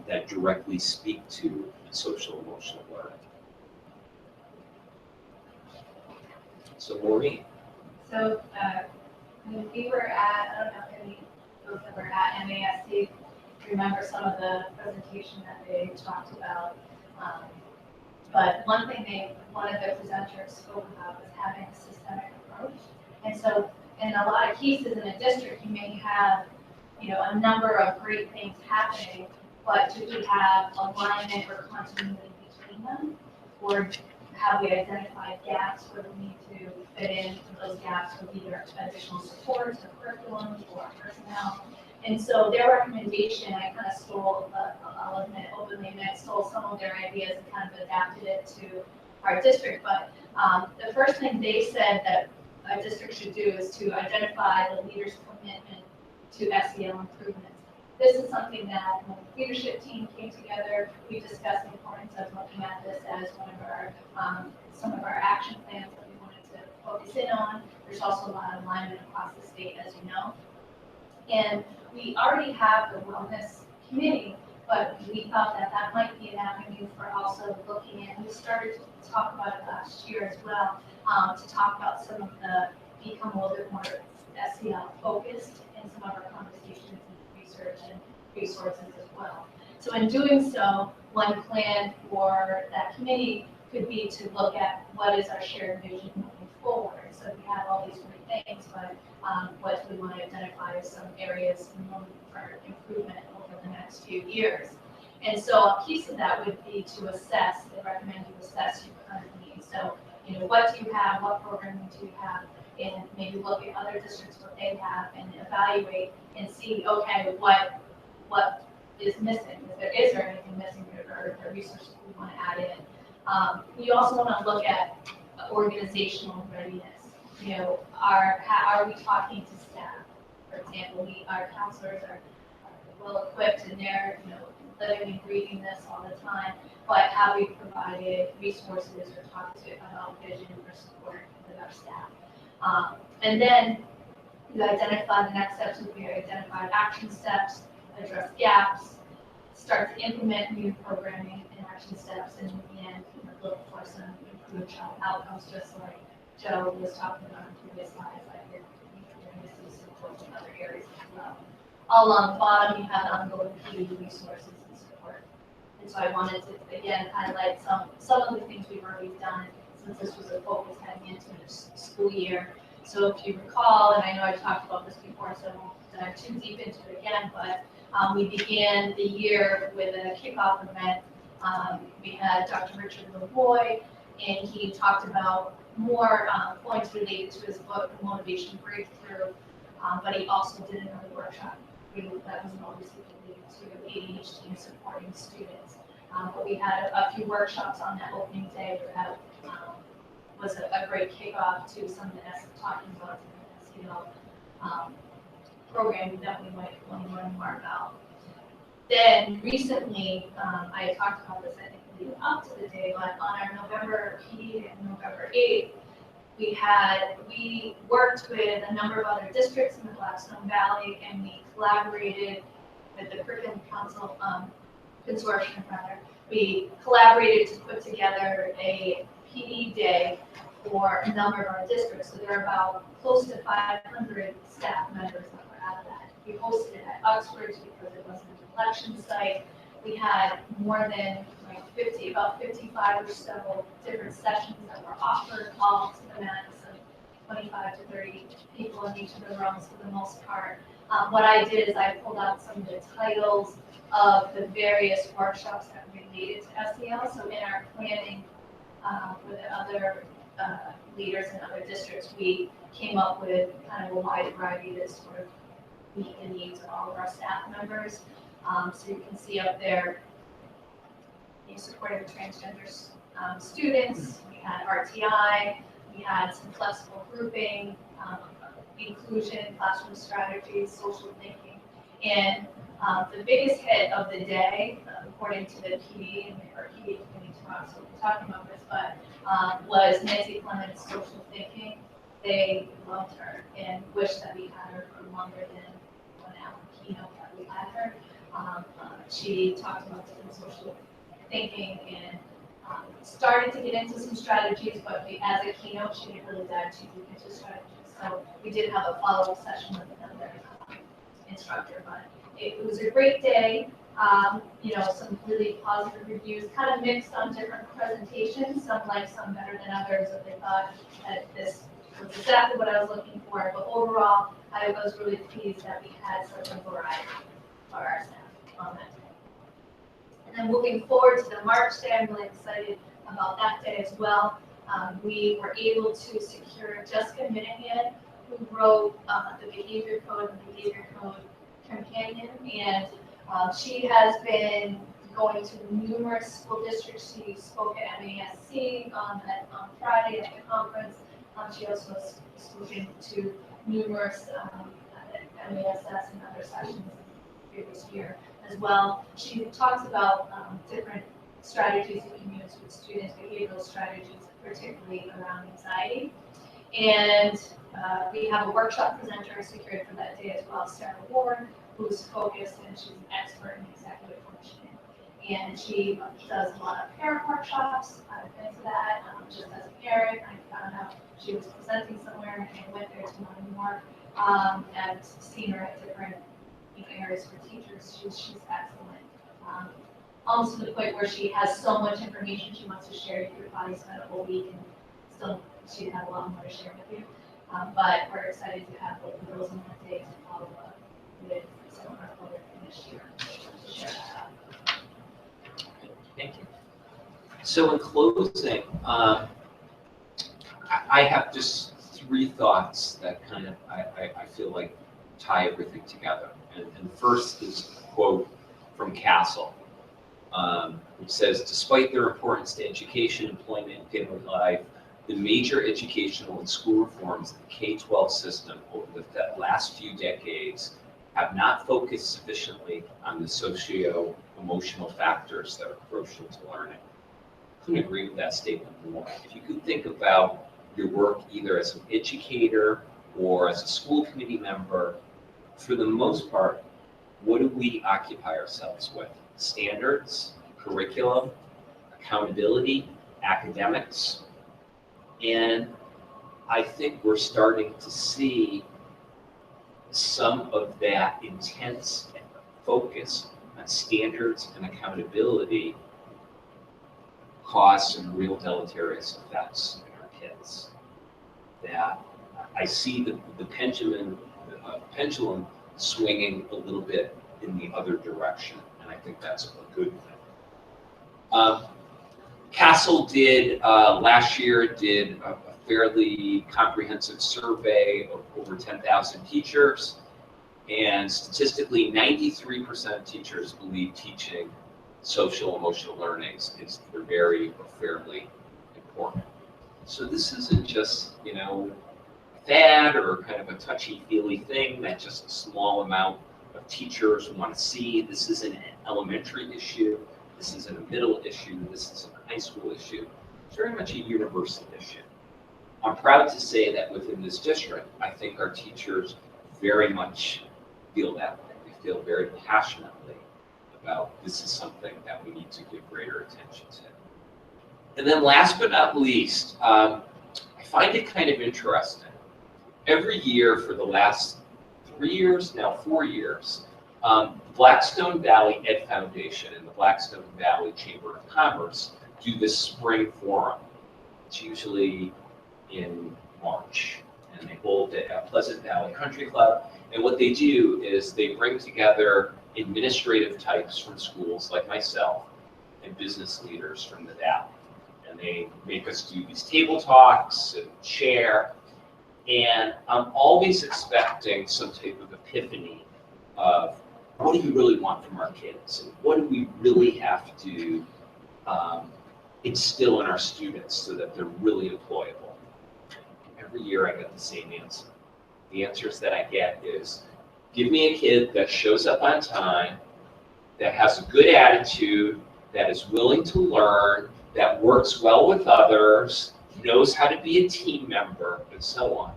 that directly speak to social emotional learning. So Maureen. So when we were at, I don't know if any folks ever at MASC, remember some of the presentation that they talked about. But one of the presenters spoke about was having a systemic approach. And so in a lot of cases in a district, you may have, a number of great things happening, but do we have alignment or continuity between them? Or have we identified gaps where we need to fit in those gaps with either additional supports or curriculum or personnel? And so their recommendation, I kind of stole, I'll admit openly, and I stole some of their ideas and kind of adapted it to our district. But the first thing they said that a district should do is to identify the leader's commitment to SEL improvements. This is something that when the leadership team came together, we discussed the importance of looking at this as one of our, some of our action plans that we wanted to focus in on. There's also a lot of alignment across the state, as you know. And we already have the wellness committee, but we thought that that might be an avenue for also looking at, we started to talk about it last year as well, to talk about some of the, become a little bit more SEL focused in some of our conversations and research and resources as well. So in doing so, one plan for that committee could be to look at what is our shared vision moving forward. So we have all these great things, but what we want to identify as some areas for improvement over the next few years. And so a piece of that would be to assess, they recommend you assess your current needs. So, what do you have, what programming do you have, and maybe look at other districts, what they have, and evaluate and see, okay, what is missing? Is there anything missing or resources we want to add in? We also want to look at organizational readiness. How are we talking to staff? For example, our counselors are well equipped and they're, living and breathing this all the time, but have we provided resources or talked about vision or support with our staff? And then you identify the next steps would be identify action steps, address gaps, start to implement new programming and action steps, and in the end, look for some improved child outcomes, just like Joe was talking about in previous slides. You're going to see support in other areas as well. All along the bottom, you have ongoing PD resources and support. And so I wanted to, again, highlight some of the things we've already done since this was a focus heading into the school year. So if you recall, and I know I talked about this before, so I won't dive too deep into it again, but we began the year with a kickoff event. We had Dr. Richard Lavoie, and he talked about more points related to his book, The Motivation Breakthrough, but he also did another workshop that was obviously related to ADHD and supporting students. But we had a few workshops on that opening day that was a great kickoff to some of the talking about the SEL programming that we might want to learn more about. Then recently, I talked about this, I think, leading up to the day, but on our November PD and November 8th, we worked with a number of other districts in the Blackstone Valley, and we collaborated with the Curriculum Council Consortium, rather. We collaborated to put together a PD day for a number of our districts. So there are about close to 500 staff members that were out of that. We hosted it at Uxbridge because it wasn't an election site. We had more than about 55 or so different sessions that were offered, all to the max of 25 to 30 people in each of the rooms for the most part. What I did is I pulled out some of the titles of the various workshops that related to SEL. So in our planning with the other leaders in other districts, we came up with kind of a wide variety to sort of meet the needs of all of our staff members. So you can see up there, supporting transgender students, we had RTI, we had some flexible grouping, inclusion, classroom strategies, social thinking, and the biggest hit of the day, according to the PD and our PD committee tomorrow, so we're talking about this, but was Nancy Clement's social thinking. They loved her and wished that we had her for longer than 1 hour keynote that we had her. She talked about different social thinking and started to get into some strategies, but as a keynote, she didn't really dive too deep into strategies. So we did have a follow-up session with another instructor, but It was a great day. Some really positive reviews, kind of mixed on different presentations. Some liked some better than others, but they thought that this was exactly what I was looking for. But overall, I was really pleased that we had such a variety for our staff on that day. And then moving forward to the March day, I'm really excited about that day as well. We were able to secure Jessica Minahan, who wrote the Behavior Code and Behavior Code Companion, and she has been going to numerous school districts. She spoke at MASC on Friday at the conference. She also has spoken to numerous MASS and other sessions previous year as well. She talks about different strategies you can use with students, behavioral strategies, particularly around anxiety. And we have a workshop presenter secured for that day as well, Sarah Ward, who's focused and she's an expert in executive functioning. And she does a lot of parent workshops. I've been to that. Just as a parent, I found out she was presenting somewhere and went there to learn more. And seen her at different areas for teachers. She's excellent. Almost to the point where she has so much information she wants to share. You could probably spend a whole week and still she'd have a lot more to share with you. But we're excited to have both of those on that day to follow up with some of our other this year to share that out. Thank you. So in closing, I have just 3 thoughts that kind of I feel like tie everything together. And first is a quote from Castle, which says, despite their importance to education, employment, and family life, the major educational and school reforms of the K-12 system over the last few decades have not focused sufficiently on the socio-emotional factors that are crucial to learning. I couldn't agree with that statement more. If you could think about your work either as an educator or as a school committee member, for the most part, what do we occupy ourselves with? Standards, curriculum, accountability, academics. And I think we're starting to see some of that intense focus on standards and accountability cause some real deleterious effects in our kids. That I see the pendulum swinging a little bit in the other direction, and I think that's a good thing. Castle did last year a fairly comprehensive survey of over 10,000 teachers, and statistically 93% of teachers believe teaching social emotional learnings is either very or fairly important. So this isn't just, a fad or kind of a touchy-feely thing that just a small amount of teachers want to see. This isn't an elementary issue. This isn't a middle issue. This isn't a high school issue. It's very much a universal issue. I'm proud to say that within this district, I think our teachers very much feel that way. They feel very passionately about this is something that we need to give greater attention to. And then last but not least, I find it kind of interesting. Every year for the last 3 years, now 4 years, Blackstone Valley Ed Foundation and the Blackstone Valley Chamber of Commerce do this spring forum. It's usually in March, and they hold it at Pleasant Valley Country Club. And what they do is they bring together administrative types from schools like myself and business leaders from the Valley. And they make us do these table talks and share. And I'm always expecting some type of epiphany of what do you really want from our kids? And what do we really have to instill in our students so that they're really employable? Every year I get the same answer. The answers that I get is, give me a kid that shows up on time, that has a good attitude, that is willing to learn, that works well with others, knows how to be a team member, and so on.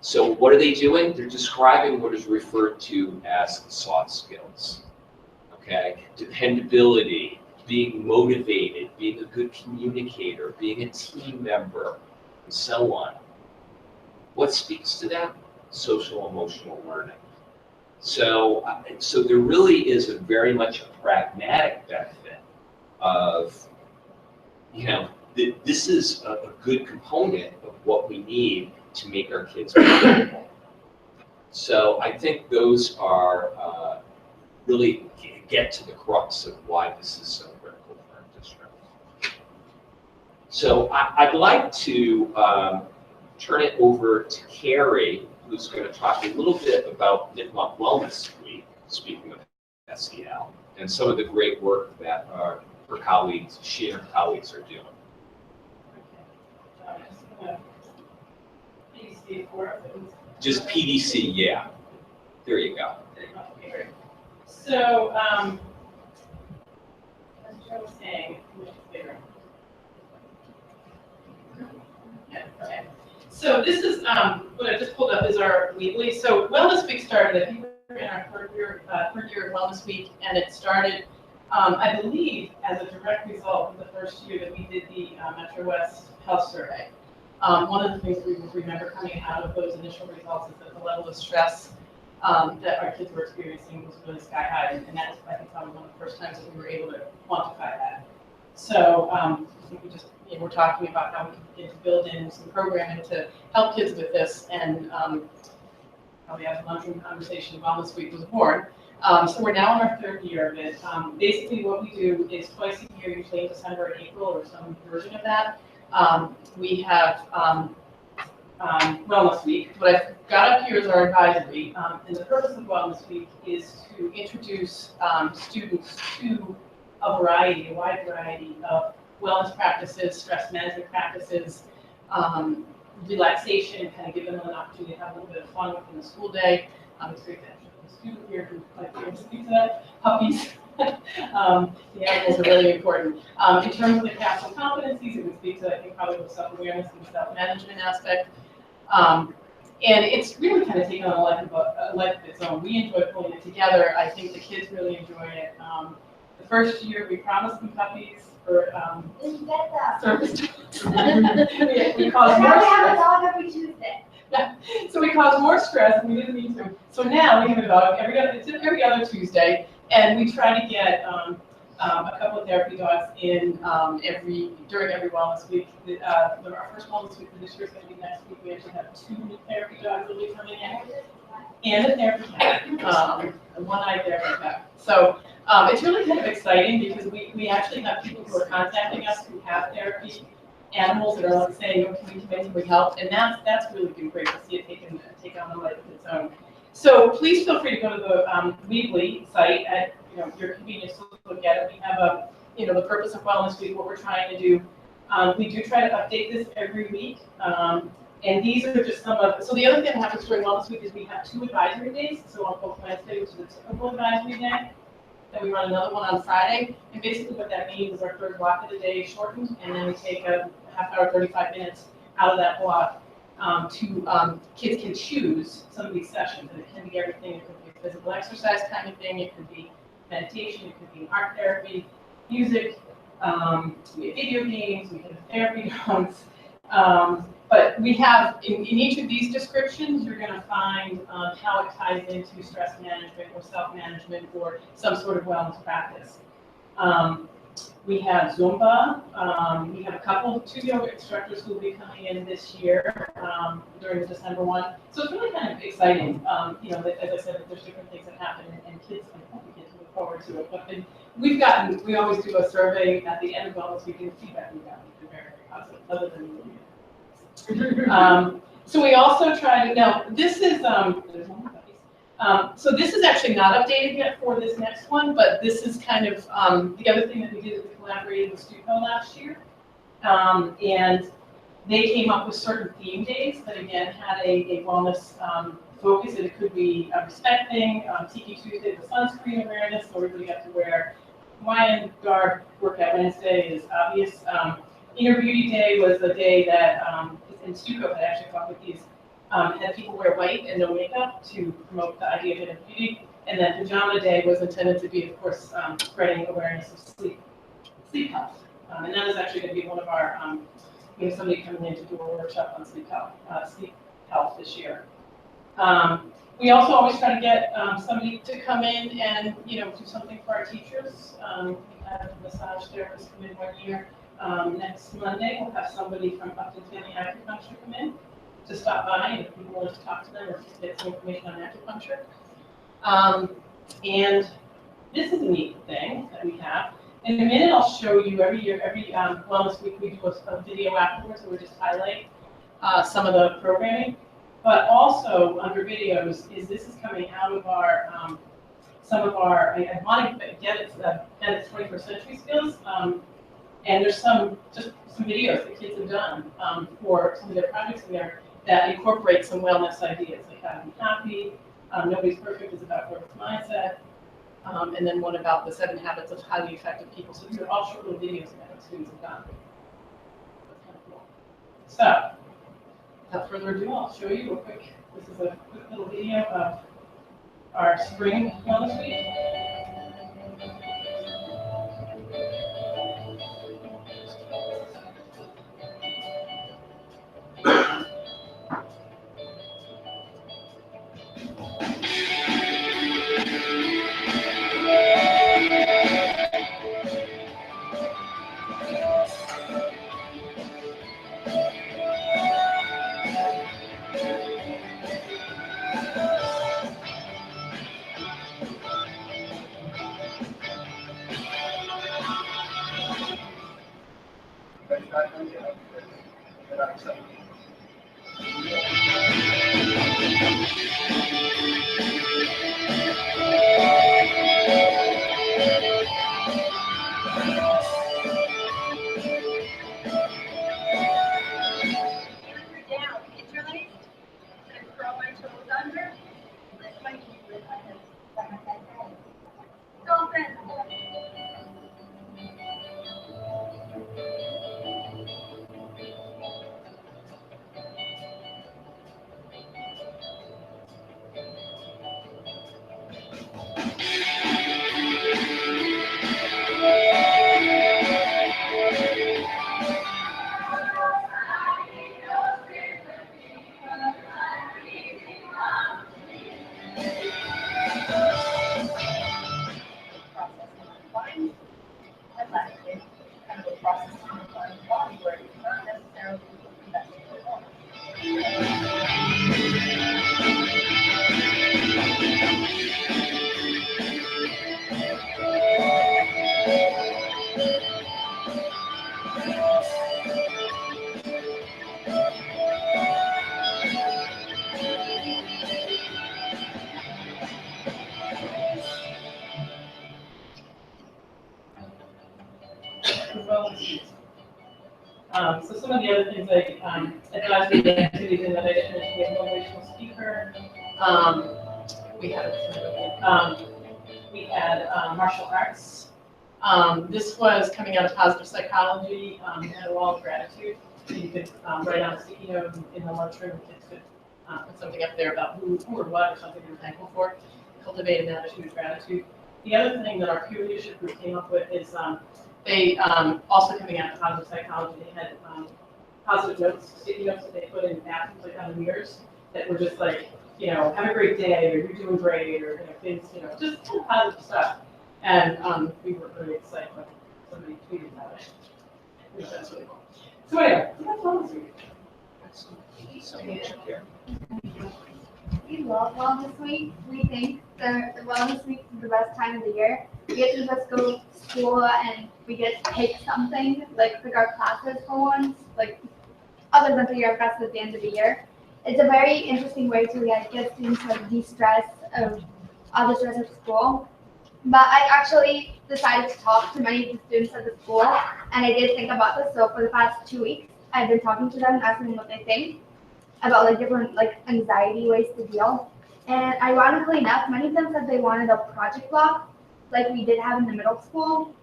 So what are they doing? They're describing what is referred to as soft skills, okay? Dependability, being motivated, being a good communicator, being a team member, and so on. What speaks to that? Social emotional learning. So, so there really is a very much a pragmatic benefit of, this is a good component of what we need to make our kids comfortable. So I think those are really get to the crux of why this is so critical for our district. So I'd like to turn it over to Carrie, who's going to talk a little bit about Mid-Month Wellness Week, speaking of SEL, and some of the great work that her colleagues, she and her colleagues are doing. Just PDC, yeah. There you go. So, as Joe was saying, yeah, okay. So this is what I just pulled up is our weekly. So Wellness Week started, I think we're in our third year of Wellness Week, and it started, I believe, as a direct result of the first year that we did the Metro West Health Survey. One of the things we remember coming out of those initial results is that the level of stress that our kids were experiencing was really sky high, and that was, I think, probably one of the first times that we were able to quantify that. So I think we just, we're talking about how we can begin to build in some programming to help kids with this, and probably after lunchroom conversation, Wellness Week was born. So we're now in our third year of it. Basically what we do is twice a year, usually in December and April, or some version of that, we have Wellness Week. What I've got up here is our advisory, and the purpose of Wellness Week is to introduce students to a wide variety of wellness practices, stress management practices, relaxation, kind of give them an opportunity to have a little bit of fun within the school day. It's great to have a student here who might be able to speak to that. Puppies. The animals are really important. In terms of the capstone competencies, it would speak to, I think, probably the self-awareness and self-management aspect. And it's really kind of taken on a life of its own. We enjoy pulling it together. I think the kids really enjoy it. The first year, we promised them puppies for service dogs. we caused more stress. have a dog every Tuesday. So we caused more stress, and we didn't need to. So now we have a dog every other Tuesday, and we try to get a couple of therapy dogs in during every Wellness Week. Our first Wellness Week for this year is going to be next week. We actually have 2 new therapy dogs that will be coming in, and a therapy cat, a one-eyed therapy cat. So it's really kind of exciting because we actually have people who are contacting us who have therapy animals that are like saying, "Oh, can we come in? Can we help?" And that's really been great to see it take on a life of its own. So please feel free to go to the Weebly site at your convenience to look at it. We have the purpose of Wellness Week, what we're trying to do. We do try to update this every week. And these are just some of, so the other thing that happens during Wellness Week is we have 2 advisory days. So on both Wednesday, which is a typical advisory day, then we run another one on Friday. And basically what that means is our third block of the day is shortened, and then we take a half hour, 35 minutes out of that block kids can choose some of these sessions, and it can be everything. It could be a physical exercise kind of thing. It could be meditation. It could be art therapy, music. We have video games. We have therapy dogs. But we have, in each of these descriptions, you're going to find how it ties into stress management or self-management or some sort of wellness practice. We have Zumba. We have 2 yoga instructors who will be coming in this year during the December one. So it's really kind of exciting. As I said, there's different things that happen, and kids can look forward to it. But we always do a survey at the end of Wellness Week, and the feedback we've gotten has been very, very positive, other than so we also try to, now this is, so this is actually not updated yet for this next one, but this is kind of the other thing that we did is we collaborated with STUCO last year. And they came up with certain theme days that again had a wellness focus, and it could be respecting, Tiki Tuesday, the sunscreen awareness, so everybody got to wear Hawaiian garb. Workout Wednesday is obvious. Inner Beauty Day was a day that, and STUCO had actually come up with these, had people wear white and no makeup to promote the idea of inner beauty. And then Pajama Day was intended to be, of course, spreading awareness of sleep health. And that is actually going to be one of our, we have somebody coming in to do a workshop on sleep health this year. We also always try to get somebody to come in and, do something for our teachers. We had a massage therapist come in 1 year. Next Monday, we'll have somebody from Upton Family Acupuncture come in to stop by, and if people want to talk to them or get some information on acupuncture. And this is a neat thing that we have. In a minute, I'll show you every Wellness Week, we do a video afterwards where we just highlight some of the programming. But also under videos, this is coming out of our, some of our, I want to get its 21st century skills. And there's some videos that kids have done for some of their projects in there that incorporate some wellness ideas, like how to be happy, nobody's perfect is about growth mindset, and then one about the 7 habits of highly effective people. So these are all short little videos that students have done. That's kind of cool. So, without further ado, I'll show you this is a quick little video of our spring wellness week. So some of the other things like advisory activities and that I didn't mention, we have a motivational speaker. We had martial arts. This was coming out of positive psychology. We had a wall of gratitude. So you could write on a sticky note in the lunchroom. Kids could put something up there about who or what or something you're thankful for. Cultivate an attitude of gratitude. The other thing that our peer leadership group came up with is they also coming out of positive psychology. They had positive notes, sticky notes that they put in bathrooms, like on the mirrors, that were just like, have a great day, or you're doing great, or things, just kind of positive stuff. And we were really excited when somebody tweeted about it. I think that's really cool. So anyway, that's all this week. So much here. We love Wellness Week. We think the Wellness Week is the best time of the year. We get to just go to school and we get to take something, like pick our classes for once, like other than figure out classes at the end of the year. It's a very interesting way to get students to de-stress of all the stress of school. But I actually decided to talk to many of the students at the school, and I did think about this. So for the past 2 weeks, I've been talking to them and asking them what they think about different anxiety ways to deal. And ironically enough, many of them said they wanted a project block like we did have in the middle school,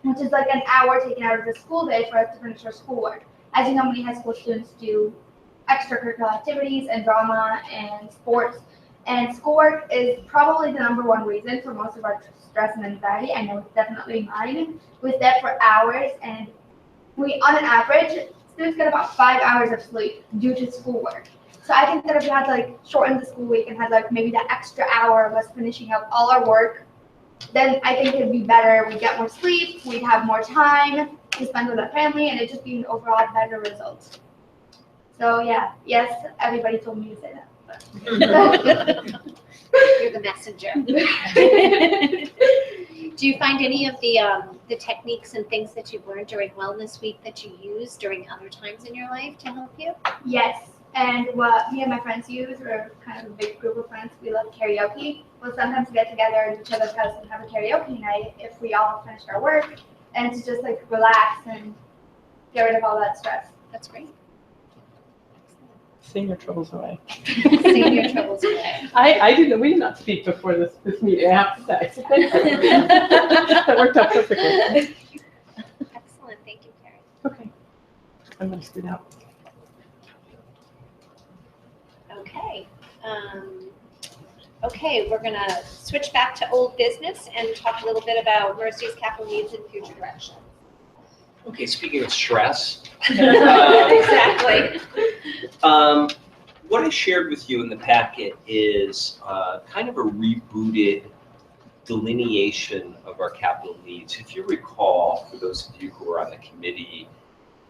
which is like an hour taken out of the school day for us to finish our schoolwork. As you know, many high school students do extracurricular activities and drama and sports. And schoolwork is probably the #1 reason for most of our stress and anxiety. I know it's definitely mine. We sit for hours, and we, on an average, students get about 5 hours of sleep due to schoolwork. So I think that if we had like shortened the school week and had like maybe that extra hour of us finishing up all our work, then I think it'd be better. We'd get more sleep, we'd have more time to spend with our family, and it'd just be an overall better result. So yeah, yes, everybody told me to say that. You're the messenger. Do you find any of the techniques and things that you've learned during Wellness Week that you use during other times in your life to help you? Yes, and what me and my friends use, we're kind of a big group of friends, we love karaoke. We'll sometimes get together at each other's house and have a karaoke night if we all finished our work, and to just like relax and get rid of all that stress. That's great. Sing your troubles away. Sing your troubles away. We did not speak before this meeting, I have to say. So thank you. That worked out perfectly. Excellent, thank you, Carrie. Okay. I'm gonna scoot out. Okay. Okay, we're gonna switch back to old business and talk a little bit about MURSD's capital needs and future direction. Okay, speaking of stress. Exactly. What I shared with you in the packet is kind of a rebooted delineation of our capital needs. If you recall, for those of you who are on the committee,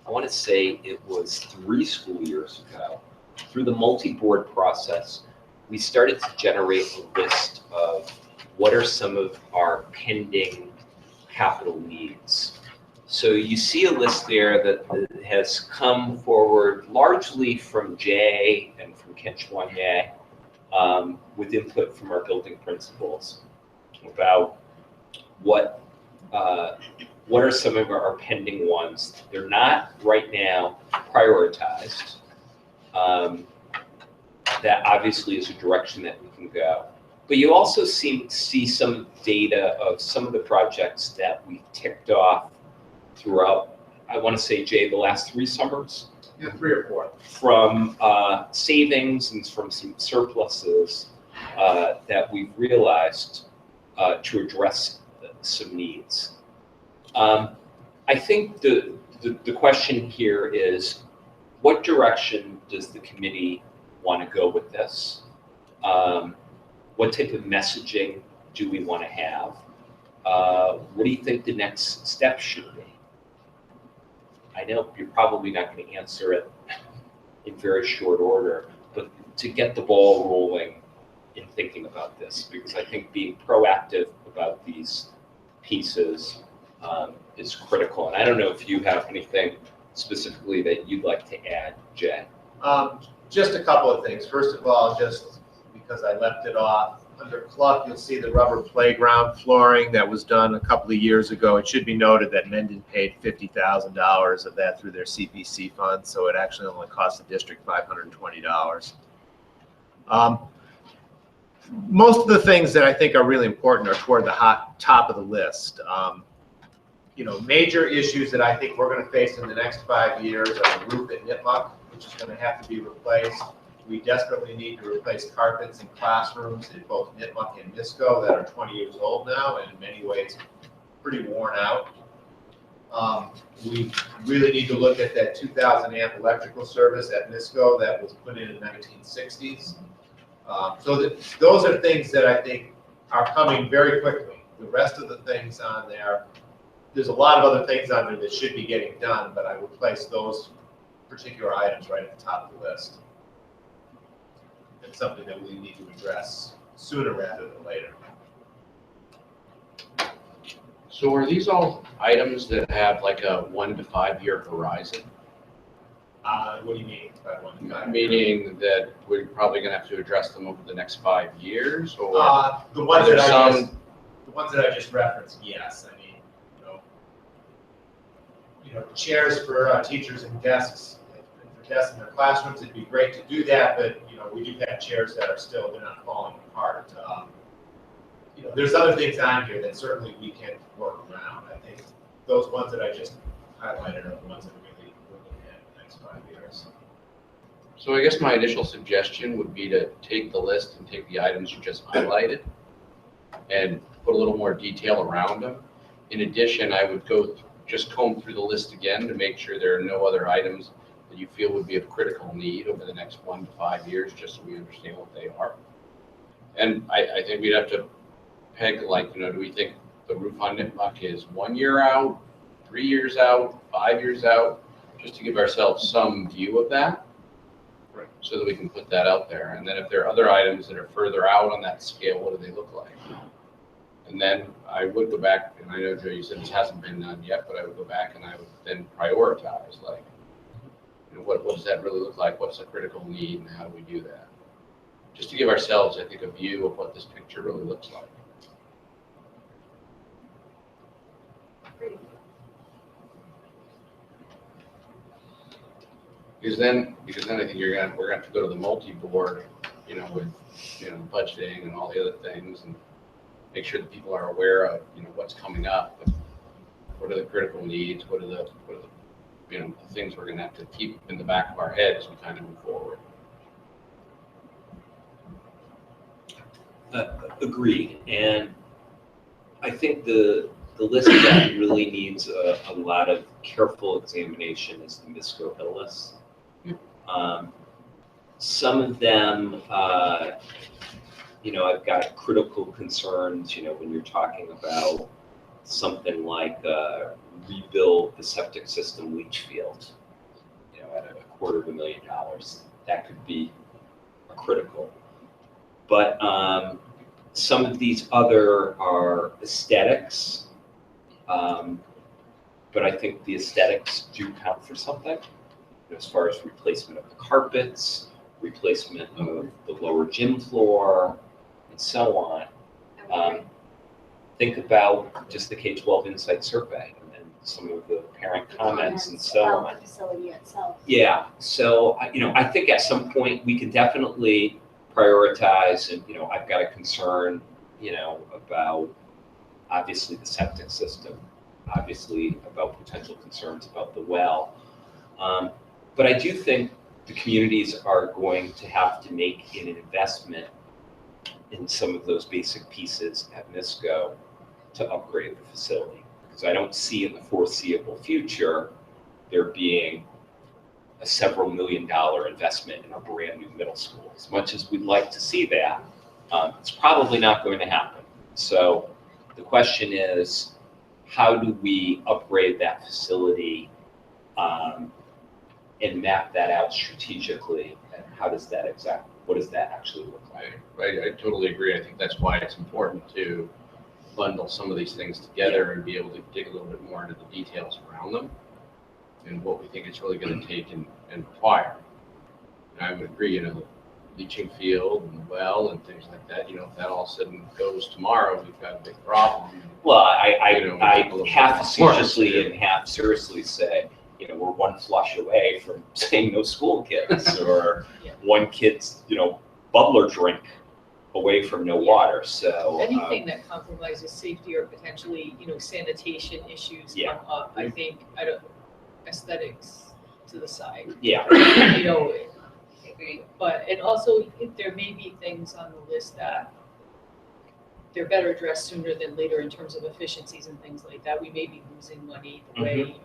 I want to say it was 3 school years ago, through the multi-board process, we started to generate a list of what are some of our pending capital needs. So you see a list there that has come forward largely from Jay and from Kenchwanye, with input from our building principals about what are some of our pending ones. They're not right now prioritized. That obviously is a direction that we can go. But you also see some data of some of the projects that we've ticked off throughout, I want to say, Jay, the last 3 summers? Yeah, 3 or 4. From savings and from some surpluses that we've realized to address some needs. I think the question here is, what direction does the committee want to go with this? What type of messaging do we want to have? What do you think the next step should be? I know you're probably not going to answer it in very short order, but to get the ball rolling in thinking about this, because I think being proactive about these pieces is critical. And I don't know if you have anything specifically that you'd like to add, Jay. Just a couple of things. First of all, just because I left it off, under Cluck, you'll see the rubber playground flooring that was done a couple of years ago. It should be noted that Mendon paid $50,000 of that through their CPC fund, so it actually only cost the district $520. Most of the things that I think are really important are toward the top of the list. You know, major issues that I think we're going to face in the next 5 years are the roof at Nipmuc, which is going to have to be replaced. We desperately need to replace carpets in classrooms in both Nipmuc and Misco that are 20 years old now and in many ways pretty worn out. We really need to look at that 2,000 amp electrical service at Misco that was put in the 1960s. So those are things that I think are coming very quickly. The rest of the things on there, there's a lot of other things on there that should be getting done, but I would place those particular items right at the top of the list. It's something that we need to address sooner rather than later. So are these all items that have like a 1 to 5 year horizon? What do you mean by 1 to 5? Meaning that we're probably going to have to address them over the next 5 years, or the ones that I just referenced, yes. I mean, you know, chairs for teachers and desks. Desks in their classrooms, it'd be great to do that, but you know, we do have chairs that are still, they're not falling apart. You know, there's other things on here that certainly we can work around. I think those ones that I just highlighted are the ones that really we're looking at in the next 5 years. So I guess my initial suggestion would be to take the list and take the items you just highlighted and put a little more detail around them. In addition, I would just comb through the list again to make sure there are no other items that you feel would be of critical need over the next 1 to 5 years, just so we understand what they are. And I think we'd have to peg, like, do we think the roof on Nipmuc is 1 year out, 3 years out, 5 years out, just to give ourselves some view of that. Right. So that we can put that out there. And then if there are other items that are further out on that scale, what do they look like? And then I would go back, and I know, Joe, you said this hasn't been done yet, but I would go back and I would then prioritize, like, what does that really look like? What's a critical need, and how do we do that? Just to give ourselves, I think, a view of what this picture really looks like. Because then I think we're gonna have to go to the multi-board, with budgeting and all the other things, and make sure that people are aware of what's coming up. What are the critical needs? What are the the things we're gonna have to keep in the back of our head as we kind of move forward. Agreed, and I think the list that really needs a lot of careful examination is the MISCO Hill list. Some of them, I've got critical concerns, when you're talking about something like rebuild the septic system leach field, at $250,000. That could be critical. But some of these other are aesthetics, but I think the aesthetics do count for something, as far as replacement of the carpets, replacement of the lower gym floor, and so on. Think about just the K-12 Insight Survey and some of the parent comments and so on. About the facility itself. Yeah, so I think at some point we can definitely prioritize, and I've got a concern, about obviously the septic system, obviously about potential concerns about the well. But I do think the communities are going to have to make an investment in some of those basic pieces at MISCO to upgrade the facility. Because I don't see in the foreseeable future there being a several $million investment in a brand new middle school. As much as we'd like to see that, it's probably not going to happen. So the question is, how do we upgrade that facility and map that out strategically? And what does that actually look like? I totally agree. I think that's why it's important to bundle some of these things together and be able to dig a little bit more into the details around them and what we think it's really going to take and require. And I would agree, the leaching field and the well and things like that, if that all of a sudden goes tomorrow, we've got a big problem. Well, I half facetiously and half seriously say, we're one flush away from saying no school kids, or one kid's, bubbler drink away from no water. So anything that compromises safety or potentially, sanitation issues come up. I think aesthetics to the side. Yeah. But and also there may be things on the list that they're better addressed sooner than later in terms of efficiencies and things like that. We may be losing money the way,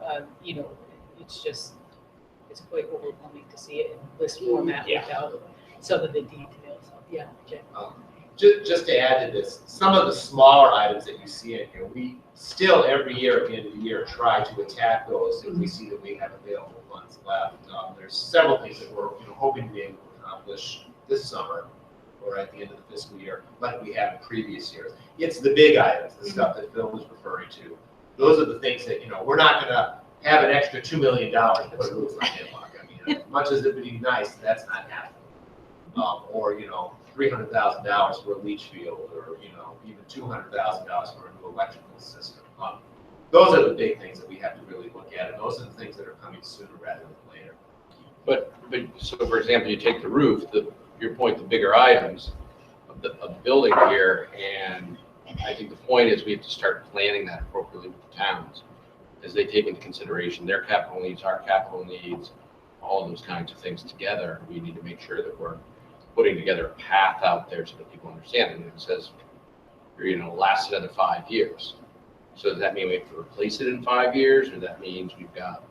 it's quite overwhelming to see it in list format without some of the details. Yeah, Jay. Just to add to this, some of the smaller items that you see in here, we still every year at the end of the year try to attack those if we see that we have available funds left. There's several things that we're hoping to be able to accomplish this summer or at the end of the fiscal year, like we have in previous years. It's the big items, the stuff that Phil was referring to. Those are the things that we're not going to have an extra $2 million to put a roof on Nipmuc. I mean, as much as it would be nice, that's not happening. Or $300,000 for a leach field, or even $200,000 for a new electrical system. Those are the big things that we have to really look at, and those are the things that are coming sooner rather than later. But so for example, you take the roof, your point, the bigger items of the building here, and I think the point is we have to start planning that appropriately with the towns as they take into consideration their capital needs, our capital needs, all of those kinds of things together. We need to make sure that we're putting together a path out there so that people understand it. And it says, last another 5 years. So does that mean we have to replace it in 5 years, or that means we've got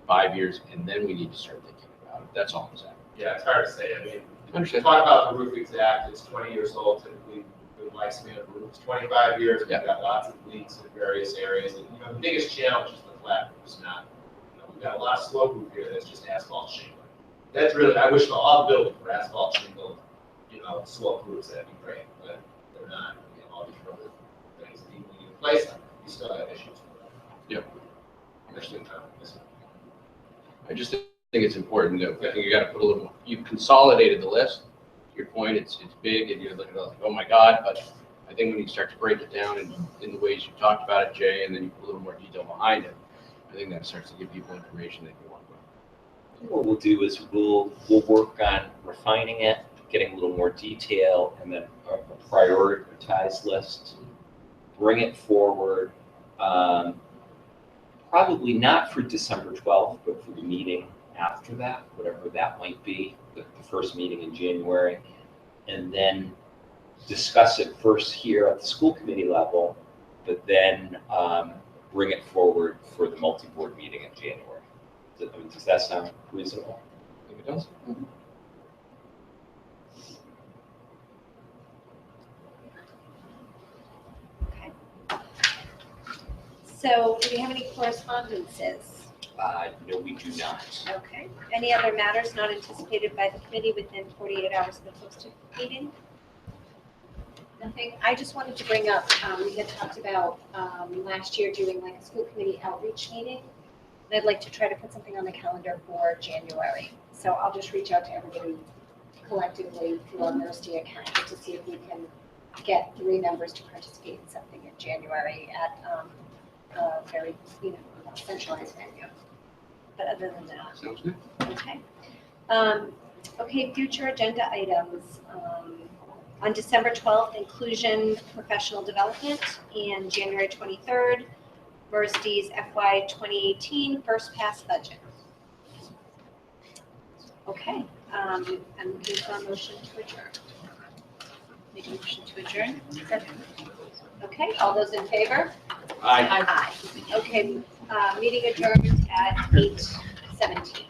5 years, and then we need to start thinking about it. That's all I'm saying. Yeah, it's hard to say. I mean, I we understand. talk about the roof exact, it's 20 years old, typically the lifespan of the roof is 25 years. We've Yeah. got lots of leaks in various areas, and, you know, the biggest challenge is the flat roof. It's not, you know, we've got a lot of slope roof here that's just asphalt shingle. That's really, I wish all the buildings were asphalt shingle, you know, slope roofs, that'd be great, but they're not. You know, all these other things, even when you replace them, you still have issues. Yep. Especially I just think it's important that I think you got to put a little. You've consolidated the list. To your point, it's big, and you're looking at it like, oh my God. But I think when you start to break it down in the ways you talked about it, Jay, and then you put a little more detail behind it, I think that starts to give people information they can work with. What we'll do is we'll work on refining it, getting a little more detail, and then a prioritized list. Bring it forward, probably not for December 12th, but for the meeting after that, whatever that might be, the first meeting in January. And then discuss it first here at the school committee level, but then bring it forward for the multi-board meeting in January. Does that sound reasonable? I think it does. Okay. So do we have any correspondences? No, we do not. Okay. Any other matters not anticipated by the committee within 48 hours of the posted meeting? Nothing. I just wanted to bring up, we had talked about last year doing like a school committee outreach meeting. And I'd like to try to put something on the calendar for January. So I'll just reach out to everybody collectively through our MURSD account to see if we can get 3 members to participate in something in January at a very, centralized venue. But other than that, Sounds good. okay. Okay, future agenda items. On December 12th, inclusion professional development, and January 23rd, MURSD's FY 2018 first pass budget. Okay, I'm looking for a motion to adjourn. Make a motion to adjourn. Okay, all those in favor? Aye. Aye. Okay, meeting adjourned at 8:17.